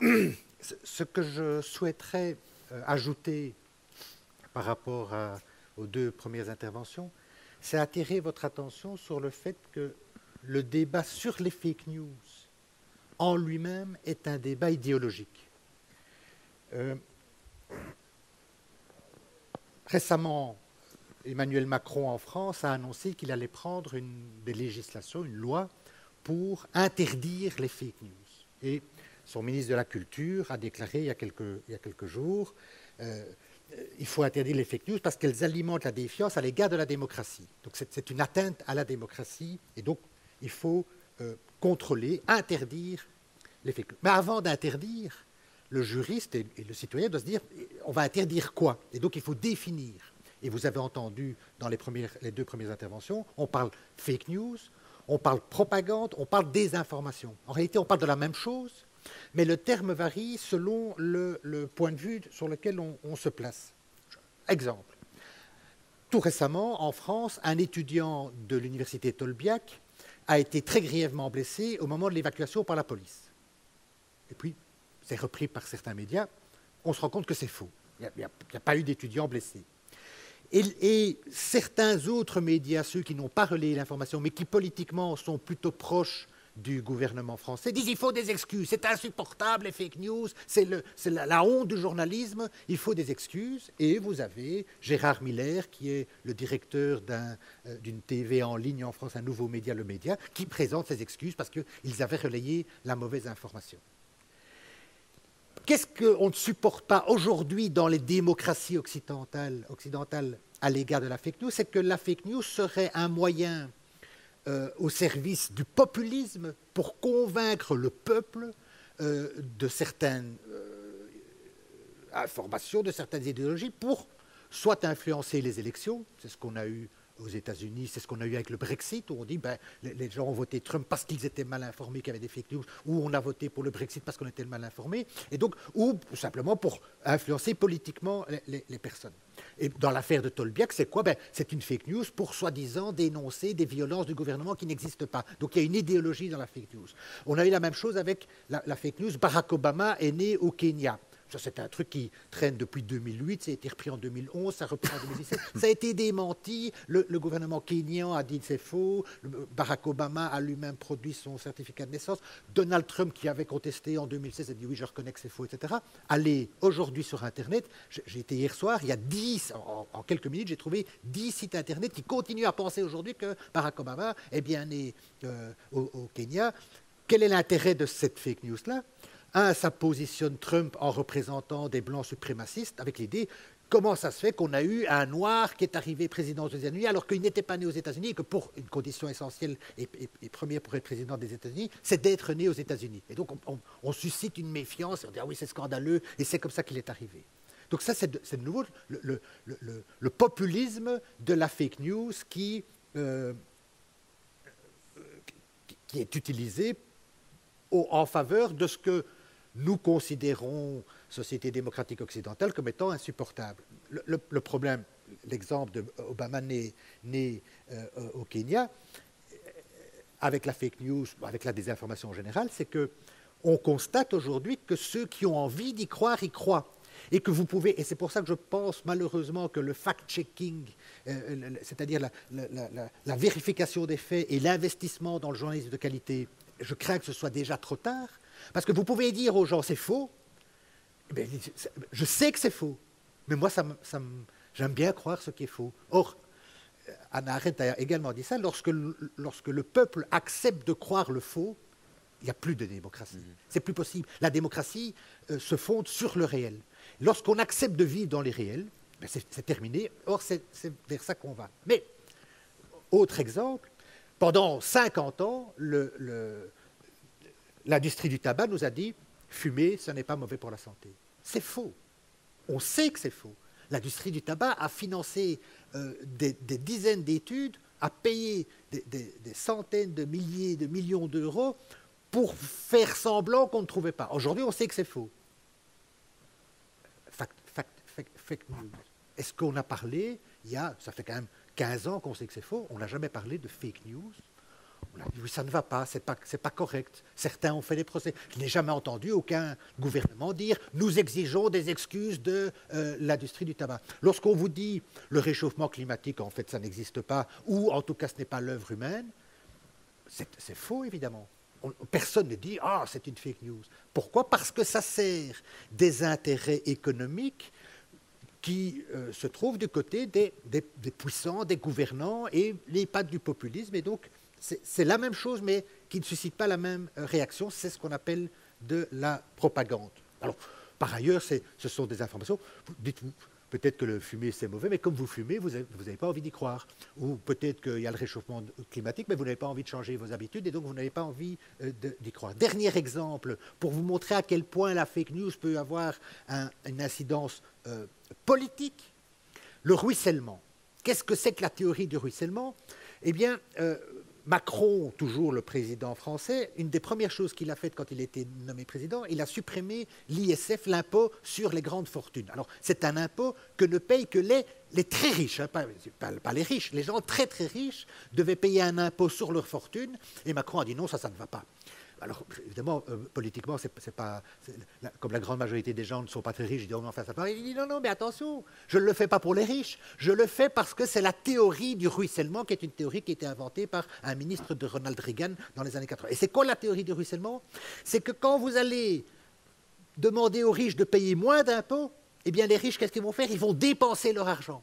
Ce que je souhaiterais ajouter par rapport aux deux premières interventions, c'est attirer votre attention sur le fait que le débat sur les fake news en lui-même est un débat idéologique. Récemment, Emmanuel Macron en France a annoncé qu'il allait prendre des législations, une loi, pour interdire les fake news. Et son ministre de la Culture a déclaré il y a quelques jours il faut interdire les fake news parce qu'elles alimentent la défiance à l'égard de la démocratie. Donc c'est une atteinte à la démocratie et donc il faut contrôler, interdire les fake news. Mais avant d'interdire, le juriste et le citoyen doivent se dire, on va interdire quoi? Et donc il faut définir. Et vous avez entendu dans les 2 premières interventions, on parle fake news, on parle propagande, on parle désinformation. En réalité, on parle de la même chose, mais le terme varie selon le point de vue sur lequel on se place. Exemple. Tout récemment, en France, un étudiant de l'université Tolbiac a été très grièvement blessé au moment de l'évacuation par la police. Et puis, c'est repris par certains médias, on se rend compte que c'est faux. Il n'y a pas eu d'étudiant blessé. Et certains autres médias, ceux qui n'ont pas relayé l'information, mais qui politiquement sont plutôt proches du gouvernement français, disent il faut des excuses, c'est insupportable les fake news, c'est la honte du journalisme, il faut des excuses. Et vous avez Gérard Miller, qui est le directeur d'une TV en ligne en France, un nouveau média, Le Média, qui présente ses excuses parce qu'ils avaient relayé la mauvaise information. Qu'est-ce qu'on ne supporte pas aujourd'hui dans les démocraties occidentales à l'égard de la fake news? C'est que la fake news serait un moyen au service du populisme pour convaincre le peuple de certaines informations, de certaines idéologies, pour soit influencer les élections, c'est ce qu'on a eu aux États-Unis, c'est ce qu'on a eu avec le Brexit, où on dit ben, les gens ont voté Trump parce qu'ils étaient mal informés qu'il y avait des fake news, ou on a voté pour le Brexit parce qu'on était mal informés, et donc, ou simplement pour influencer politiquement les personnes. Et dans l'affaire de Tolbiac, c'est quoi? Ben, c'est une fake news pour soi-disant dénoncer des violences du gouvernement qui n'existent pas. Donc il y a une idéologie dans la fake news. On a eu la même chose avec la fake news. Barack Obama est né au Kenya. Ça, c'est un truc qui traîne depuis 2008, ça a été repris en 2011, ça a repris en 2017. Ça a été démenti, le gouvernement kényan a dit que c'est faux, Barack Obama a lui-même produit son certificat de naissance, Donald Trump, qui avait contesté en 2016, a dit oui, je reconnais que c'est faux, etc. Allez, aujourd'hui sur Internet, j'ai été hier soir, il y a 10, en quelques minutes, j'ai trouvé 10 sites Internet qui continuent à penser aujourd'hui que Barack Obama est bien né au Kenya. Quel est l'intérêt de cette fake news-là? Ça positionne Trump en représentant des blancs suprémacistes avec l'idée comment ça se fait qu'on a eu un noir qui est arrivé président aux États-Unis alors qu'il n'était pas né aux États-Unis et que pour une condition essentielle et première pour être président des États-Unis, c'est d'être né aux États-Unis. Et donc on suscite une méfiance et on dit ah oui c'est scandaleux et c'est comme ça qu'il est arrivé. Donc ça c'est de nouveau le populisme de la fake news qui est utilisé en faveur de ce que nous considérons, société démocratique occidentale, comme étant insupportable. Le problème, l'exemple d'Obama né au Kenya, avec la fake news, avec la désinformation en général, c'est qu'on constate aujourd'hui que ceux qui ont envie d'y croire, y croient. Et que vous pouvez, et c'est pour ça que je pense malheureusement que le fact-checking, c'est-à-dire la vérification des faits et l'investissement dans le journalisme de qualité, je crains que ce soit déjà trop tard, parce que vous pouvez dire aux gens c'est faux, mais je sais que c'est faux, mais moi j'aime bien croire ce qui est faux. Or, Hannah Arendt a également dit ça, lorsque le peuple accepte de croire le faux, il n'y a plus de démocratie. C'est plus possible. La démocratie se fonde sur le réel. Lorsqu'on accepte de vivre dans les réels, ben c'est terminé. Or, c'est vers ça qu'on va. Mais, autre exemple, pendant 50 ans, l'industrie du tabac nous a dit « fumer, ce n'est pas mauvais pour la santé ». C'est faux. On sait que c'est faux. L'industrie du tabac a financé des dizaines d'études, a payé des centaines de milliers de millions d'euros pour faire semblant qu'on ne trouvait pas. Aujourd'hui, on sait que c'est faux. Fake news. Est-ce qu'on a parlé, ça fait quand même 15 ans qu'on sait que c'est faux, on n'a jamais parlé de fake news. On a dit oui, ça ne va pas, c'est pas correct. Certains ont fait des procès. Je n'ai jamais entendu aucun gouvernement dire nous exigeons des excuses de l'industrie du tabac. Lorsqu'on vous dit le réchauffement climatique, en fait, ça n'existe pas, ou en tout cas ce n'est pas l'œuvre humaine, c'est faux évidemment. Personne ne dit ah c'est une fake news. Pourquoi? Parce que ça sert des intérêts économiques qui se trouvent du côté des puissants, des gouvernants et pas du populisme. Et donc c'est la même chose, mais qui ne suscite pas la même réaction. C'est ce qu'on appelle de la propagande. Alors, par ailleurs, ce sont des informations. Peut-être que le fumer, c'est mauvais, mais comme vous fumez, vous n'avez pas envie d'y croire. Ou peut-être qu'il y a le réchauffement climatique, mais vous n'avez pas envie de changer vos habitudes et donc vous n'avez pas envie d'y croire. Dernier exemple, pour vous montrer à quel point la fake news peut avoir une incidence politique. Le ruissellement. Qu'est-ce que c'est que la théorie du ruissellement? Eh bien, Macron, toujours le président français, une des premières choses qu'il a faites quand il a été nommé président, il a supprimé l'ISF, l'impôt sur les grandes fortunes. Alors, c'est un impôt que ne payent que les très riches, hein, pas les riches, les gens très très riches devaient payer un impôt sur leur fortune, et Macron a dit non, ça ne va pas. Alors, évidemment, politiquement, comme la grande majorité des gens ne sont pas très riches, ils disent, oh, enfin, ça paraît. Il dit, non, mais attention, je ne le fais pas pour les riches, je le fais parce que c'est la théorie du ruissellement, qui est une théorie qui a été inventée par un ministre de Ronald Reagan dans les années 80. Et c'est quoi la théorie du ruissellement? C'est que quand vous allez demander aux riches de payer moins d'impôts, eh bien, les riches, qu'est-ce qu'ils vont faire? Ils vont dépenser leur argent.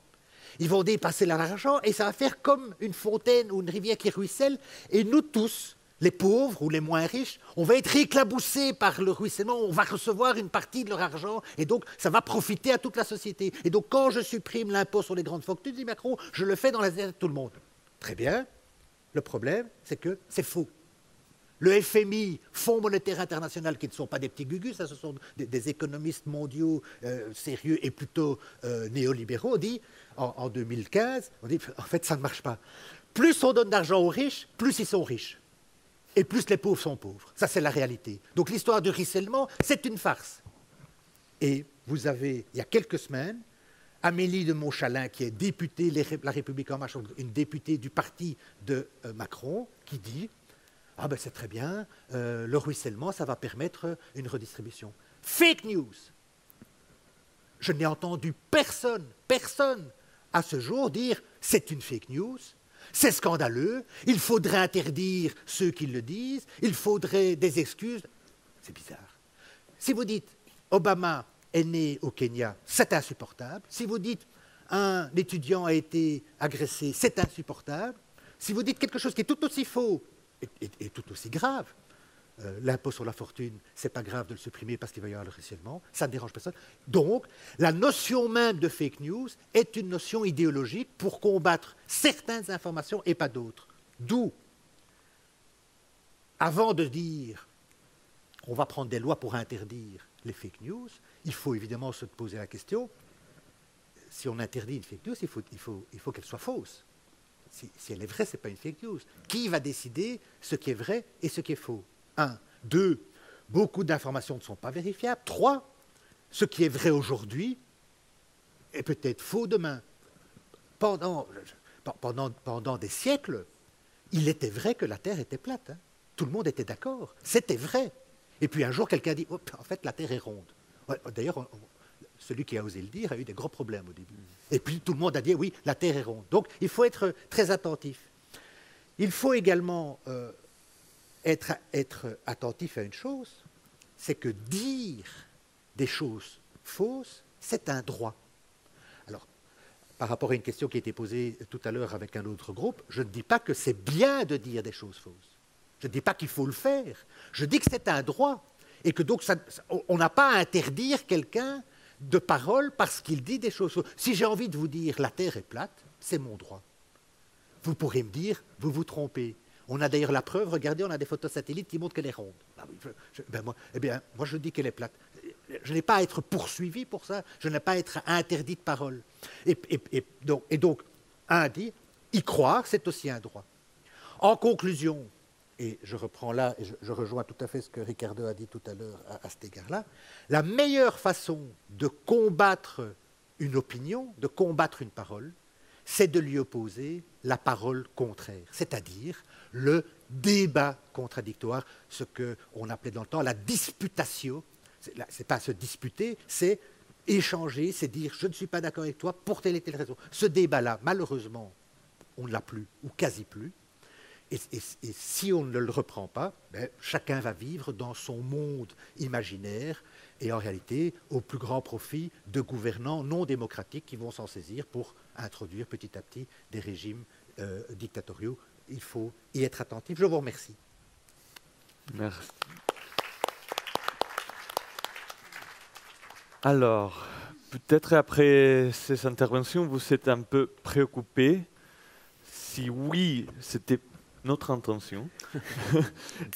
Ils vont dépenser leur argent et ça va faire comme une fontaine ou une rivière qui ruisselle, et nous tous, les pauvres ou les moins riches, on va être éclaboussés par le ruissellement, on va recevoir une partie de leur argent, et donc ça va profiter à toute la société. Et donc quand je supprime l'impôt sur les grandes fortunes, dit Macron, je le fais dans la tête de tout le monde. Très bien, le problème, c'est que c'est faux. Le FMI, Fonds monétaire international, qui ne sont pas des petits gugus, ça, ce sont des économistes mondiaux sérieux et plutôt néolibéraux, dit, en 2015, on dit, en fait, ça ne marche pas. Plus on donne d'argent aux riches, plus ils sont riches. Et plus les pauvres sont pauvres. Ça, c'est la réalité. Donc l'histoire du ruissellement, c'est une farce. Et vous avez, il y a quelques semaines, Amélie de Montchalin, qui est députée La République En Marche, une députée du parti de Macron, qui dit « Ah ben c'est très bien, le ruissellement, ça va permettre une redistribution. » Fake news. Je n'ai entendu personne à ce jour dire « C'est une fake news ». C'est scandaleux, il faudrait interdire ceux qui le disent, il faudrait des excuses. C'est bizarre. Si vous dites Obama est né au Kenya, c'est insupportable. Si vous dites un étudiant a été agressé, c'est insupportable. Si vous dites quelque chose qui est tout aussi faux et tout aussi grave, l'impôt sur la fortune, c'est pas grave de le supprimer parce qu'il va y avoir le ruissellement, ça ne dérange personne. Donc, la notion même de fake news est une notion idéologique pour combattre certaines informations et pas d'autres. D'où, avant de dire on va prendre des lois pour interdire les fake news, il faut évidemment se poser la question, si on interdit une fake news, il faut qu'elle soit fausse. Si elle est vraie, ce n'est pas une fake news. Qui va décider ce qui est vrai et ce qui est faux? 1. 2. Beaucoup d'informations ne sont pas vérifiables. 3. Ce qui est vrai aujourd'hui est peut-être faux demain. Pendant des siècles, il était vrai que la Terre était plate. Hein. Tout le monde était d'accord. C'était vrai. Et puis un jour, quelqu'un a dit oh, en fait, la Terre est ronde. Ouais, d'ailleurs, celui qui a osé le dire a eu des gros problèmes au début. Et puis tout le monde a dit oui, la Terre est ronde. Donc il faut être très attentif. Il faut également être attentif à une chose, c'est que dire des choses fausses, c'est un droit. Alors, par rapport à une question qui a été posée tout à l'heure avec un autre groupe, je ne dis pas que c'est bien de dire des choses fausses. Je ne dis pas qu'il faut le faire. Je dis que c'est un droit. Et que donc, on n'a pas à interdire quelqu'un de parole parce qu'il dit des choses fausses. Si j'ai envie de vous dire la Terre est plate, c'est mon droit. Vous pourrez me dire, vous vous trompez. On a d'ailleurs la preuve, regardez, on a des photos satellites qui montrent qu'elle est ronde. Moi, je dis qu'elle est plate. Je n'ai pas à être poursuivi pour ça, je n'ai pas à être interdit de parole. Et donc, un dit, y croire, c'est aussi un droit. En conclusion, et je reprends là, et je rejoins tout à fait ce que Ricardo a dit tout à l'heure à cet égard-là, la meilleure façon de combattre une opinion, de combattre une parole, c'est de lui opposer la parole contraire, c'est-à-dire le débat contradictoire, ce qu'on appelait dans le temps la disputatio. Ce n'est pas se disputer, c'est échanger, c'est dire je ne suis pas d'accord avec toi pour telle et telle raison. Ce débat-là, malheureusement, on ne l'a plus, ou quasi plus. Et si on ne le reprend pas, chacun va vivre dans son monde imaginaire et en réalité au plus grand profit de gouvernants non démocratiques qui vont s'en saisir pour introduire petit à petit des régimes dictatoriaux. Il faut y être attentif. Je vous remercie. Merci. Alors, peut-être après ces interventions, vous êtes un peu préoccupé. Si oui, c'était notre intention.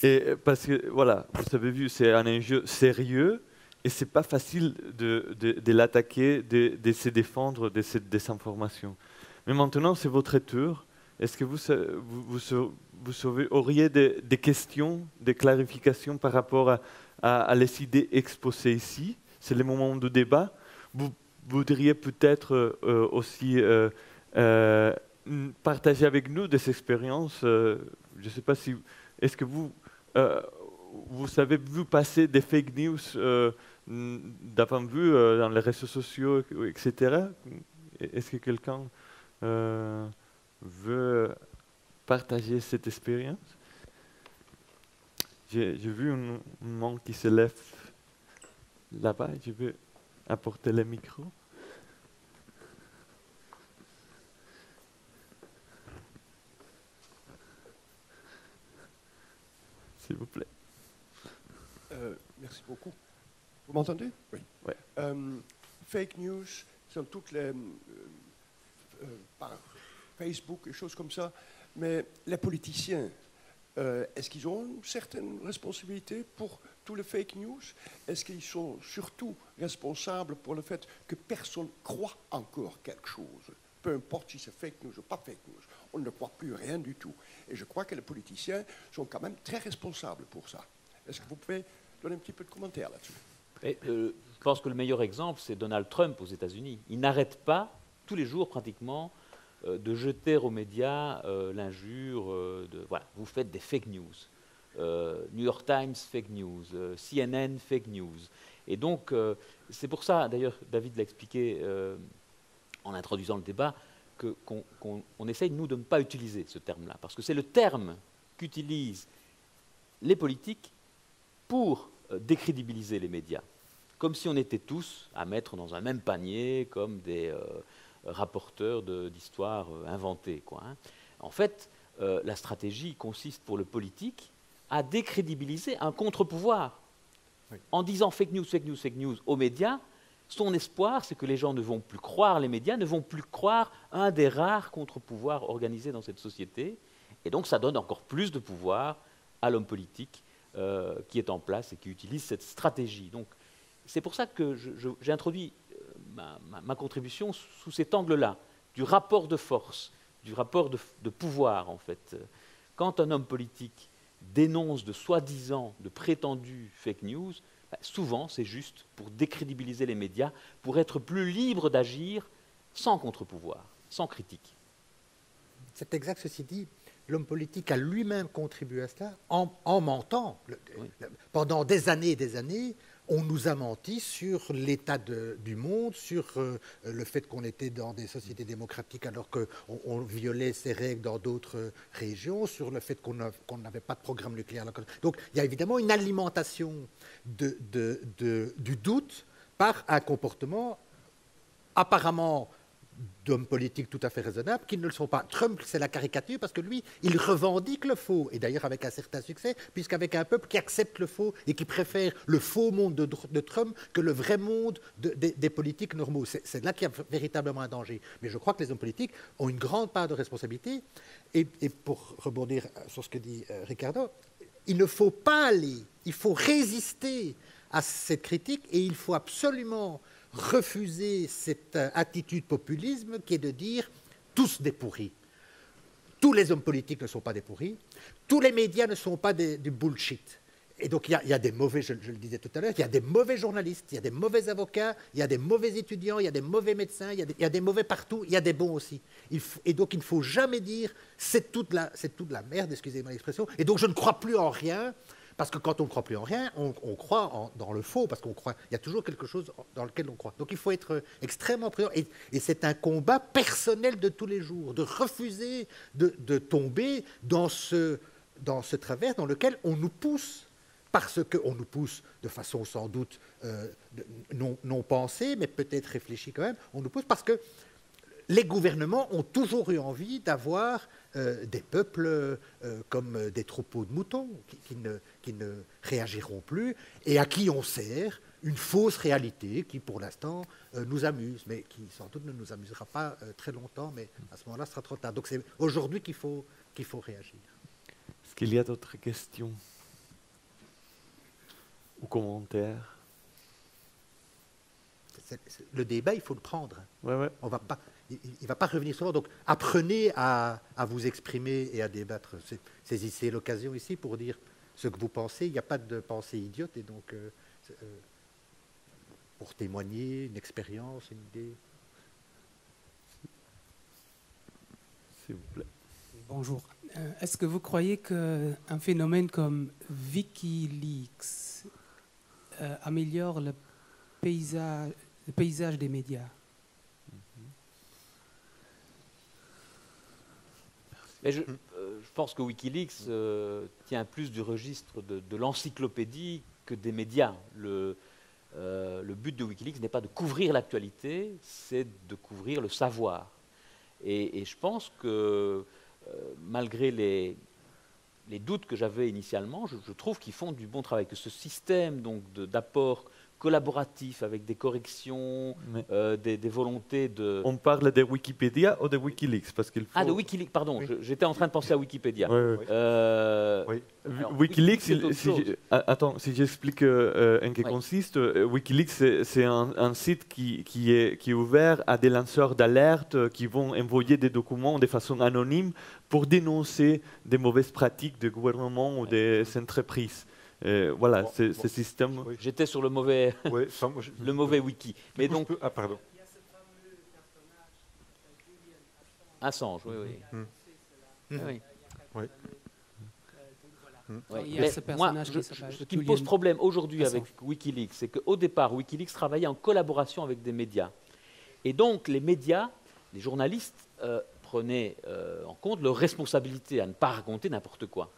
Et parce que, voilà, vous avez vu, c'est un enjeu sérieux et c'est pas facile de l'attaquer, de se défendre de cette désinformation. Mais maintenant, c'est votre tour. Est-ce que vous auriez des questions, des clarifications par rapport à les idées exposées ici? C'est le moment de débat. Vous voudriez peut-être aussi partager avec nous des expériences. Je ne sais pas si... Est-ce que vous avez vu passer des fake news d'avant vu dans les réseaux sociaux, etc. Est-ce que quelqu'un veut partager cette expérience? J'ai vu une main qui se lève là-bas. Je vais apporter le micro. S'il vous plaît. Merci beaucoup. Vous m'entendez? Oui. Ouais. Fake news, sont toutes les... par Facebook et choses comme ça. Mais les politiciens, est-ce qu'ils ont une certaine responsabilité pour tous les fake news? Est-ce qu'ils sont surtout responsables pour le fait que personne croit encore quelque chose? Peu importe si c'est fake news ou pas fake news, on ne croit plus rien du tout. Et je crois que les politiciens sont quand même très responsables pour ça. Est-ce que vous pouvez donner un petit peu de commentaires là-dessus? Je pense que le meilleur exemple, c'est Donald Trump aux États-Unis. Il n'arrête pas, tous les jours pratiquement, de jeter aux médias l'injure voilà, vous faites des fake news. New York Times, fake news. CNN, fake news. Et donc, c'est pour ça, d'ailleurs, David l'a expliqué en introduisant le débat, qu'on essaye, nous, de ne pas utiliser ce terme-là. Parce que c'est le terme qu'utilisent les politiques pour décrédibiliser les médias. Comme si on était tous à mettre dans un même panier, comme des rapporteurs d'histoires inventées, quoi, hein. En fait, la stratégie consiste pour le politique à décrédibiliser un contre-pouvoir. Oui. En disant fake news, fake news, fake news aux médias, son espoir, c'est que les gens ne vont plus croire les médias, ne vont plus croire un des rares contre-pouvoirs organisés dans cette société. Et donc, ça donne encore plus de pouvoir à l'homme politique qui est en place et qui utilise cette stratégie. Donc, c'est pour ça que j'ai introduit ma contribution sous cet angle-là, du rapport de force, du rapport de pouvoir, en fait. Quand un homme politique dénonce de soi-disant, de prétendus fake news, souvent, c'est juste pour décrédibiliser les médias, pour être plus libre d'agir sans contre-pouvoir, sans critique. C'est exact, ceci dit. L'homme politique a lui-même contribué à cela en mentant. Oui. Pendant des années, on nous a menti sur l'état du monde, sur le fait qu'on était dans des sociétés démocratiques alors qu'on violait ces règles dans d'autres régions, sur le fait qu'on n'avait pas de programme nucléaire. Donc il y a évidemment une alimentation du doute par un comportement apparemment d'hommes politiques tout à fait raisonnables qui ne le sont pas. Trump, c'est la caricature parce que lui, il revendique le faux, et d'ailleurs avec un certain succès, puisqu'avec un peuple qui accepte le faux et qui préfère le faux monde de Trump que le vrai monde des politiques normaux. C'est là qu'il y a véritablement un danger. Mais je crois que les hommes politiques ont une grande part de responsabilité, et pour rebondir sur ce que dit Ricardo, il ne faut pas aller, il faut résister à cette critique, et il faut absolument refuser cette attitude populisme qui est de dire tous des pourris. Tous les hommes politiques ne sont pas des pourris, tous les médias ne sont pas du bullshit. Et donc il y a des mauvais, je le disais tout à l'heure, il y a des mauvais journalistes, il y a des mauvais avocats, il y a des mauvais étudiants, il y a des mauvais médecins, il y a des mauvais partout, il y a des bons aussi. Et donc il ne faut jamais dire c'est toute la merde, excusez-moi l'expression, et donc je ne crois plus en rien. Parce que quand on ne croit plus en rien, on croit dans le faux, parce qu'il y a toujours quelque chose dans lequel on croit. Donc il faut être extrêmement prudent. Et c'est un combat personnel de tous les jours, de refuser de tomber dans ce travers dans lequel on nous pousse, parce qu'on nous pousse de façon sans doute non pensée, mais peut-être réfléchie quand même, on nous pousse parce que les gouvernements ont toujours eu envie d'avoir des peuples comme des troupeaux de moutons qui ne réagiront plus et à qui on sert une fausse réalité qui, pour l'instant, nous amuse, mais qui sans doute ne nous amusera pas très longtemps, mais à ce moment-là, ce sera trop tard. Donc c'est aujourd'hui qu'il faut réagir. Est-ce qu'il y a d'autres questions ou commentaires? Le débat, il faut le prendre. Ouais. On va pas, il ne va pas revenir souvent. Donc apprenez à vous exprimer et à débattre. Saisissez l'occasion ici pour dire ce que vous pensez. Il n'y a pas de pensée idiote. Et donc, pour témoigner, une expérience, une idée. S'il vous plaît. Bonjour. Est-ce que vous croyez qu'un phénomène comme Wikileaks améliore le paysage des médias? Mais je pense que Wikileaks tient plus du registre de l'encyclopédie que des médias. Le but de Wikileaks n'est pas de couvrir l'actualité, c'est de couvrir le savoir. Et je pense que malgré les doutes que j'avais initialement, je trouve qu'ils font du bon travail, que ce système d'apport collaboratif avec des corrections, des volontés de... On parle de Wikipédia ou de Wikileaks parce qu'il faut... Ah, de Wikileaks, pardon, Oui. j'étais en train de penser à Wikipédia. Oui. Oui. Alors, Wikileaks, c'est autre chose. attends, si j'explique en quoi consiste, Wikileaks, c'est un site qui est ouvert à des lanceurs d'alerte qui vont envoyer des documents de façon anonyme pour dénoncer des mauvaises pratiques de gouvernement ou des entreprises. Voilà, ce système. Oui. J'étais sur le mauvais, Oui, enfin, moi, le mauvais wiki. Mais donc, Ah, pardon. Assange, oui, oui. Mm. Oui. Oui. Ouais. Il y a Mais ce moi, personnage qui s'appelle ce qui me Julian pose problème aujourd'hui avec Assange. Wikileaks, c'est qu'au départ, Wikileaks travaillait en collaboration avec des médias. Et donc, les médias, les journalistes, prenaient en compte leur responsabilité à ne pas raconter n'importe quoi.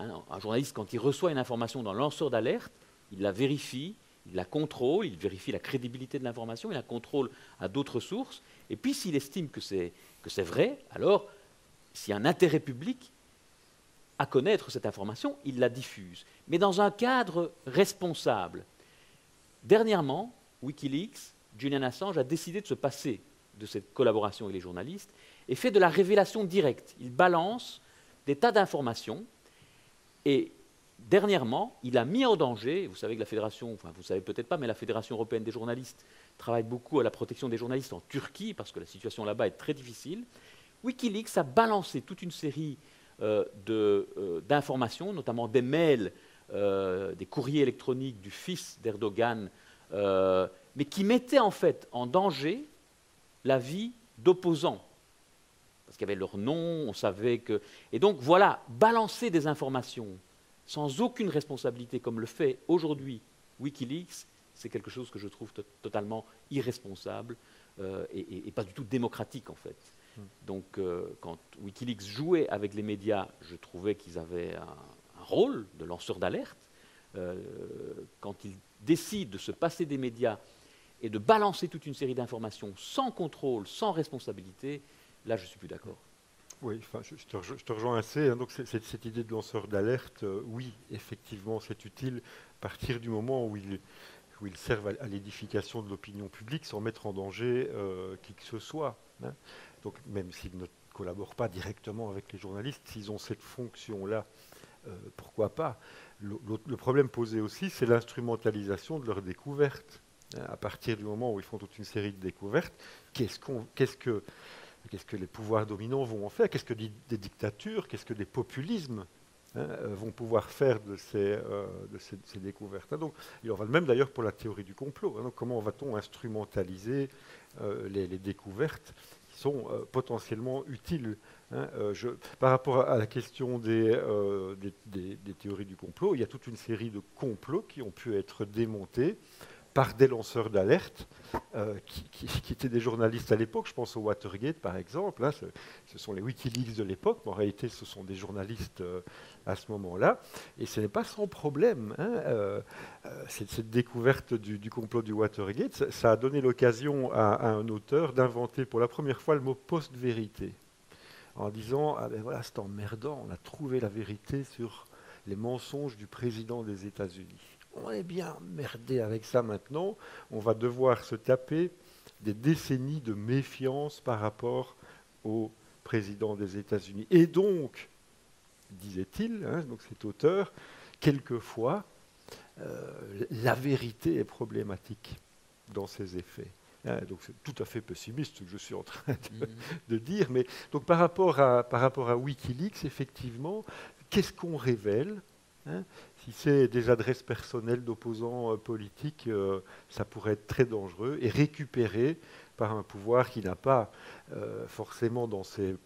Hein, un journaliste, quand il reçoit une information d'un lanceur d'alerte, il la vérifie, il la contrôle, il vérifie la crédibilité de l'information, il la contrôle à d'autres sources. Et puis, s'il estime que c'est vrai, alors, s'il y a un intérêt public à connaître cette information, il la diffuse. Mais dans un cadre responsable. Dernièrement, Wikileaks, Julian Assange a décidé de se passer de cette collaboration avec les journalistes et fait de la révélation directe. Il balance des tas d'informations et dernièrement, il a mis en danger, vous savez que la fédération, enfin vous ne savez peut-être pas, mais la Fédération européenne des journalistes travaille beaucoup à la protection des journalistes en Turquie parce que la situation là-bas est très difficile. Wikileaks a balancé toute une série d'informations, notamment des mails, des courriers électroniques du fils d'Erdogan, mais qui mettaient en fait en danger la vie d'opposants. Parce qu'il y avait leur nom, on savait que... Et donc voilà, balancer des informations sans aucune responsabilité, comme le fait aujourd'hui Wikileaks, c'est quelque chose que je trouve totalement irresponsable et pas du tout démocratique en fait. Donc quand Wikileaks jouait avec les médias, je trouvais qu'ils avaient un rôle de lanceur d'alerte. Quand ils décident de se passer des médias et de balancer toute une série d'informations sans contrôle, sans responsabilité, là je ne suis plus d'accord. Oui, enfin, je te rejoins assez. Hein, donc cette idée de lanceur d'alerte, oui, effectivement, c'est utile à partir du moment où ils servent à l'édification de l'opinion publique sans mettre en danger qui que ce soit. Hein. Donc même s'ils ne collaborent pas directement avec les journalistes, s'ils ont cette fonction-là, pourquoi pas. Le problème posé aussi, c'est l'instrumentalisation de leurs découvertes. Hein, à partir du moment où ils font toute une série de découvertes, qu'est-ce que les pouvoirs dominants vont en faire? Qu'est-ce que des dictatures, qu'est-ce que des populismes vont pouvoir faire de ces découvertes? Donc, il en va de même d'ailleurs pour la théorie du complot. Hein, donc, comment va-t-on instrumentaliser les découvertes qui sont potentiellement utiles? Hein, par rapport à la question des théories du complot, il y a toute une série de complots qui ont pu être démontés par des lanceurs d'alerte qui étaient des journalistes à l'époque. Je pense au Watergate, par exemple. Hein, ce sont les Wikileaks de l'époque, mais en réalité, ce sont des journalistes à ce moment-là. Et ce n'est pas sans problème. Hein, cette découverte du complot du Watergate, ça a donné l'occasion à un auteur d'inventer pour la première fois le mot post-vérité, en disant « Ah ben voilà, c'est emmerdant, on a trouvé la vérité sur les mensonges du président des États-Unis ». on est bien merdé avec ça maintenant, on va devoir se taper des décennies de méfiance par rapport au président des États-Unis. Et donc, disait-il, hein, donc cet auteur, quelquefois, la vérité est problématique dans ses effets. Hein, donc c'est tout à fait pessimiste ce que je suis en train de dire. Mais donc par rapport à Wikileaks, effectivement, qu'est-ce qu'on révèle, hein? Si c'est des adresses personnelles d'opposants politiques, ça pourrait être très dangereux et récupéré par un pouvoir qui n'a pas forcément dans ses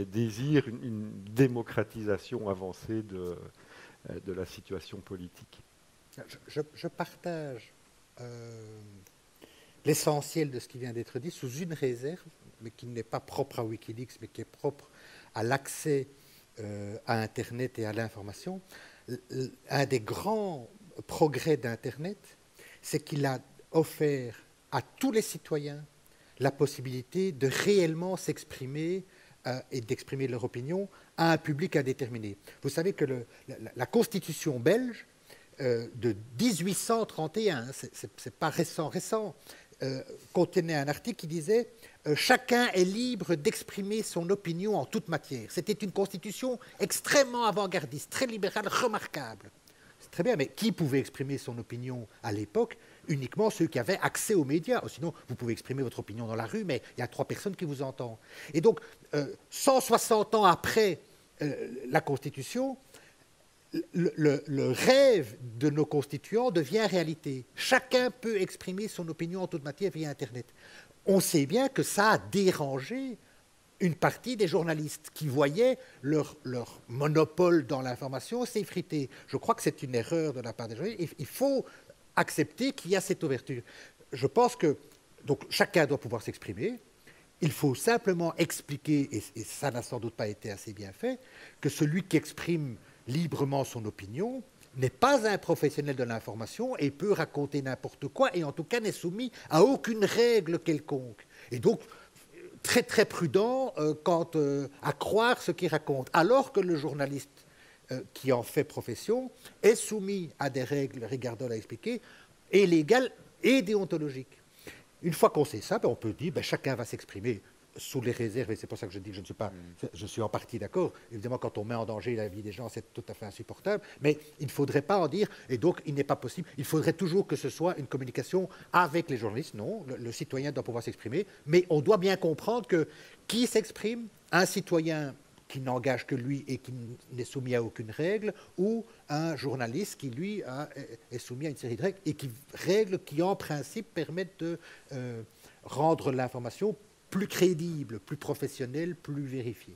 désirs une démocratisation avancée de la situation politique. Je partage l'essentiel de ce qui vient d'être dit sous une réserve, mais qui n'est pas propre à Wikileaks, mais qui est propre à l'accès à Internet et à l'information. Un des grands progrès d'Internet, c'est qu'il a offert à tous les citoyens la possibilité de réellement s'exprimer et d'exprimer leur opinion à un public indéterminé. Vous savez que la Constitution belge de 1831, c'est pas récent, contenait un article qui disait chacun est libre d'exprimer son opinion en toute matière. C'était une constitution extrêmement avant-gardiste, très libérale, remarquable. C'est très bien, mais qui pouvait exprimer son opinion à l'époque? Uniquement ceux qui avaient accès aux médias. Sinon, vous pouvez exprimer votre opinion dans la rue, mais il y a 3 personnes qui vous entendent. Et donc, 160 ans après la Constitution, le rêve de nos constituants devient réalité. Chacun peut exprimer son opinion en toute matière via Internet. On sait bien que ça a dérangé une partie des journalistes qui voyaient leur monopole dans l'information s'effriter. Je crois que c'est une erreur de la part des journalistes. Il faut accepter qu'il y a cette ouverture. Je pense que donc, chacun doit pouvoir s'exprimer. Il faut simplement expliquer, et ça n'a sans doute pas été assez bien fait, que celui qui exprime librement son opinion n'est pas un professionnel de l'information et peut raconter n'importe quoi, et en tout cas n'est soumis à aucune règle quelconque. Et donc, très très prudent quant à croire ce qu'il raconte, alors que le journaliste qui en fait profession est soumis à des règles, regardons à expliquer, et légales et déontologiques. Une fois qu'on sait ça, on peut dire chacun va s'exprimer sous les réserves, et c'est pour ça que je dis que je suis en partie d'accord. Évidemment, quand on met en danger la vie des gens, c'est tout à fait insupportable, mais il ne faudrait pas en dire, et donc il n'est pas possible. Il faudrait toujours que ce soit une communication avec les journalistes. Non, le citoyen doit pouvoir s'exprimer, mais on doit bien comprendre que qui s'exprime, un citoyen qui n'engage que lui et qui n'est soumis à aucune règle, ou un journaliste qui, lui, est soumis à une série de règles, et règles qui, en principe, permettent de rendre l'information plus crédible, plus professionnelle, plus vérifiée.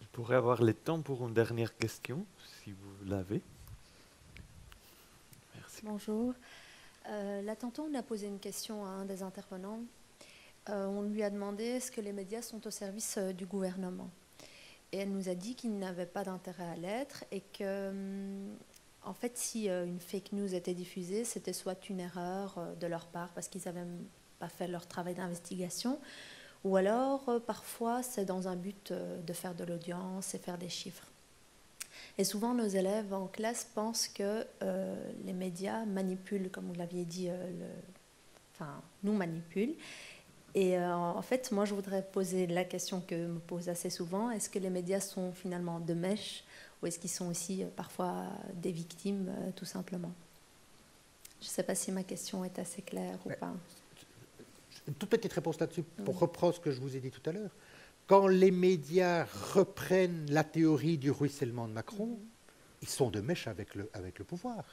Je pourrais avoir le temps pour une dernière question, si vous l'avez. Merci. Bonjour. Là, tantôt, on a posé une question à un des intervenants. On lui a demandé est-ce que les médias sont au service du gouvernement. Et elle nous a dit qu'il n'avait pas d'intérêt à l'être et que, en fait, si une fake news était diffusée, c'était soit une erreur de leur part parce qu'ils n'avaient pas fait leur travail d'investigation, ou alors parfois c'est dans un but de faire de l'audience et faire des chiffres. Et souvent nos élèves en classe pensent que les médias manipulent, comme vous l'aviez dit, nous manipulent. Et en fait, moi je voudrais poser la question que me posent assez souvent, est-ce que les médias sont finalement de mèche ou est-ce qu'ils sont aussi parfois des victimes tout simplement? Je ne sais pas si ma question est assez claire ou pas. Une toute petite réponse là-dessus, pour reprendre ce que je vous ai dit tout à l'heure. Quand les médias reprennent la théorie du ruissellement de Macron, ils sont de mèche avec le pouvoir.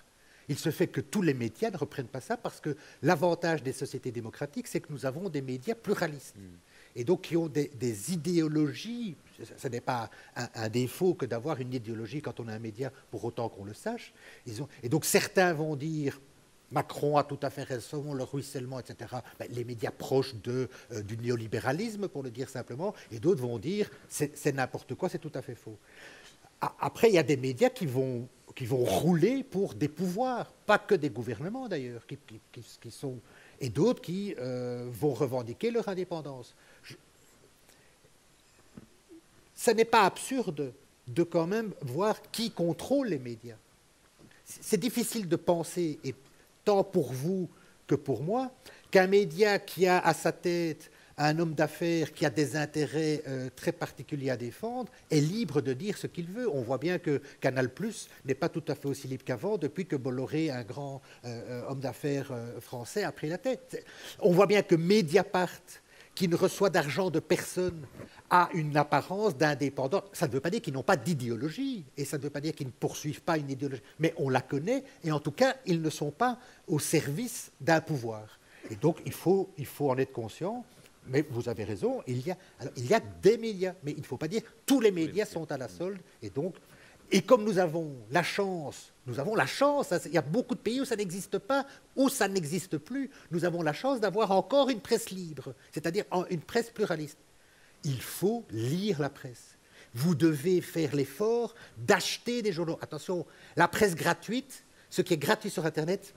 Il se fait que tous les médias ne reprennent pas ça parce que l'avantage des sociétés démocratiques, c'est que nous avons des médias pluralistes. Et donc qui ont des idéologies. Ce n'est pas un défaut que d'avoir une idéologie quand on a un média, pour autant qu'on le sache. Et donc certains vont dire Macron a tout à fait raison, le ruissellement, etc. Les médias proches du néolibéralisme, pour le dire simplement, et d'autres vont dire c'est n'importe quoi, c'est tout à fait faux. Après, il y a des médias qui vont rouler pour des pouvoirs, pas que des gouvernements d'ailleurs, et d'autres qui vont revendiquer leur indépendance. Ce n'est pas absurde de quand même voir qui contrôle les médias. c'est difficile de penser, et tant pour vous que pour moi, qu'un média qui a à sa tête un homme d'affaires qui a des intérêts très particuliers à défendre est libre de dire ce qu'il veut. On voit bien que Canal+ n'est pas tout à fait aussi libre qu'avant depuis que Bolloré, un grand homme d'affaires français, a pris la tête. On voit bien que Mediapart, qui ne reçoit d'argent de personne, a une apparence d'indépendance. Ça ne veut pas dire qu'ils n'ont pas d'idéologie, et ça ne veut pas dire qu'ils ne poursuivent pas une idéologie, mais on la connaît, et en tout cas, ils ne sont pas au service d'un pouvoir. Et donc, il faut en être conscient. Mais vous avez raison, il y a des médias, mais il ne faut pas dire tous les médias sont à la solde. Et comme nous avons la chance, il y a beaucoup de pays où ça n'existe pas, où ça n'existe plus, nous avons la chance d'avoir encore une presse libre, c'est-à-dire une presse pluraliste. Il faut lire la presse. Vous devez faire l'effort d'acheter des journaux. Attention, la presse gratuite, ce qui est gratuit sur Internet,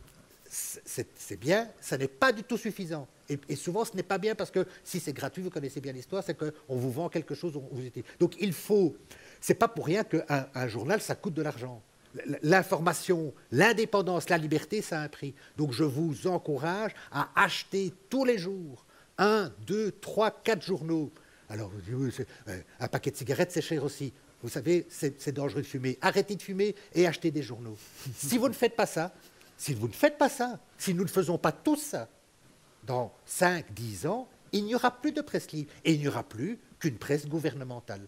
c'est bien, ça n'est pas du tout suffisant. Et souvent, ce n'est pas bien parce que si c'est gratuit, vous connaissez bien l'histoire, c'est qu'on vous vend quelque chose. Donc il faut... C'est pas pour rien qu'un journal, ça coûte de l'argent. L'information, l'indépendance, la liberté, ça a un prix. Donc je vous encourage à acheter tous les jours 1, 2, 3, 4 journaux. Alors, un paquet de cigarettes, c'est cher aussi. Vous savez, c'est dangereux de fumer. Arrêtez de fumer et achetez des journaux. Si vous ne faites pas ça, si nous ne faisons pas tous ça, dans 5, 10 ans, il n'y aura plus de presse libre et il n'y aura plus qu'une presse gouvernementale.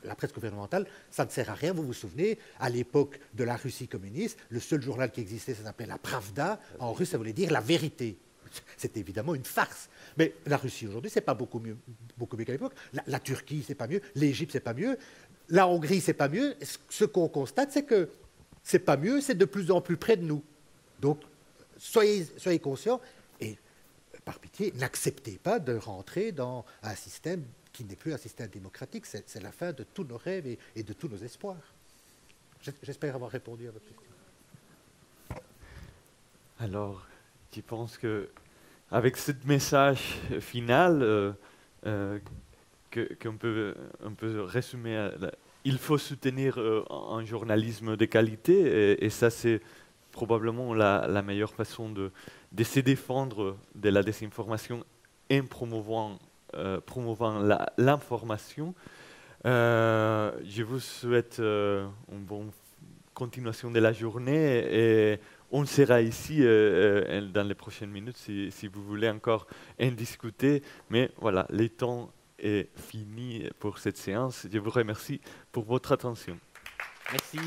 La presse gouvernementale, ça ne sert à rien. Vous vous souvenez, à l'époque de la Russie communiste, le seul journal qui existait, ça s'appelait la Pravda. En russe, ça voulait dire la vérité. C'était évidemment une farce. Mais la Russie aujourd'hui, c'est pas beaucoup mieux qu'à l'époque. La Turquie, c'est pas mieux. L'Égypte, c'est pas mieux. La Hongrie, c'est pas mieux. Ce qu'on constate, c'est que c'est pas mieux, c'est de plus en plus près de nous. Donc, soyez conscients et, par pitié, n'acceptez pas de rentrer dans un système qui n'est plus un système démocratique. C'est la fin de tous nos rêves et de tous nos espoirs. J'espère avoir répondu à votre question. Alors, je pense qu'avec ce message final, qu'on peut résumer, il faut soutenir un journalisme de qualité, et ça c'est probablement la meilleure façon de se défendre de la désinformation en promouvant l'information. Je vous souhaite une bonne continuation de la journée et on sera ici dans les prochaines minutes si vous voulez encore en discuter. Mais voilà, le temps est fini pour cette séance. Je vous remercie pour votre attention. Merci.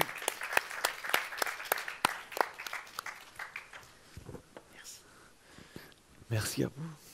Merci à vous.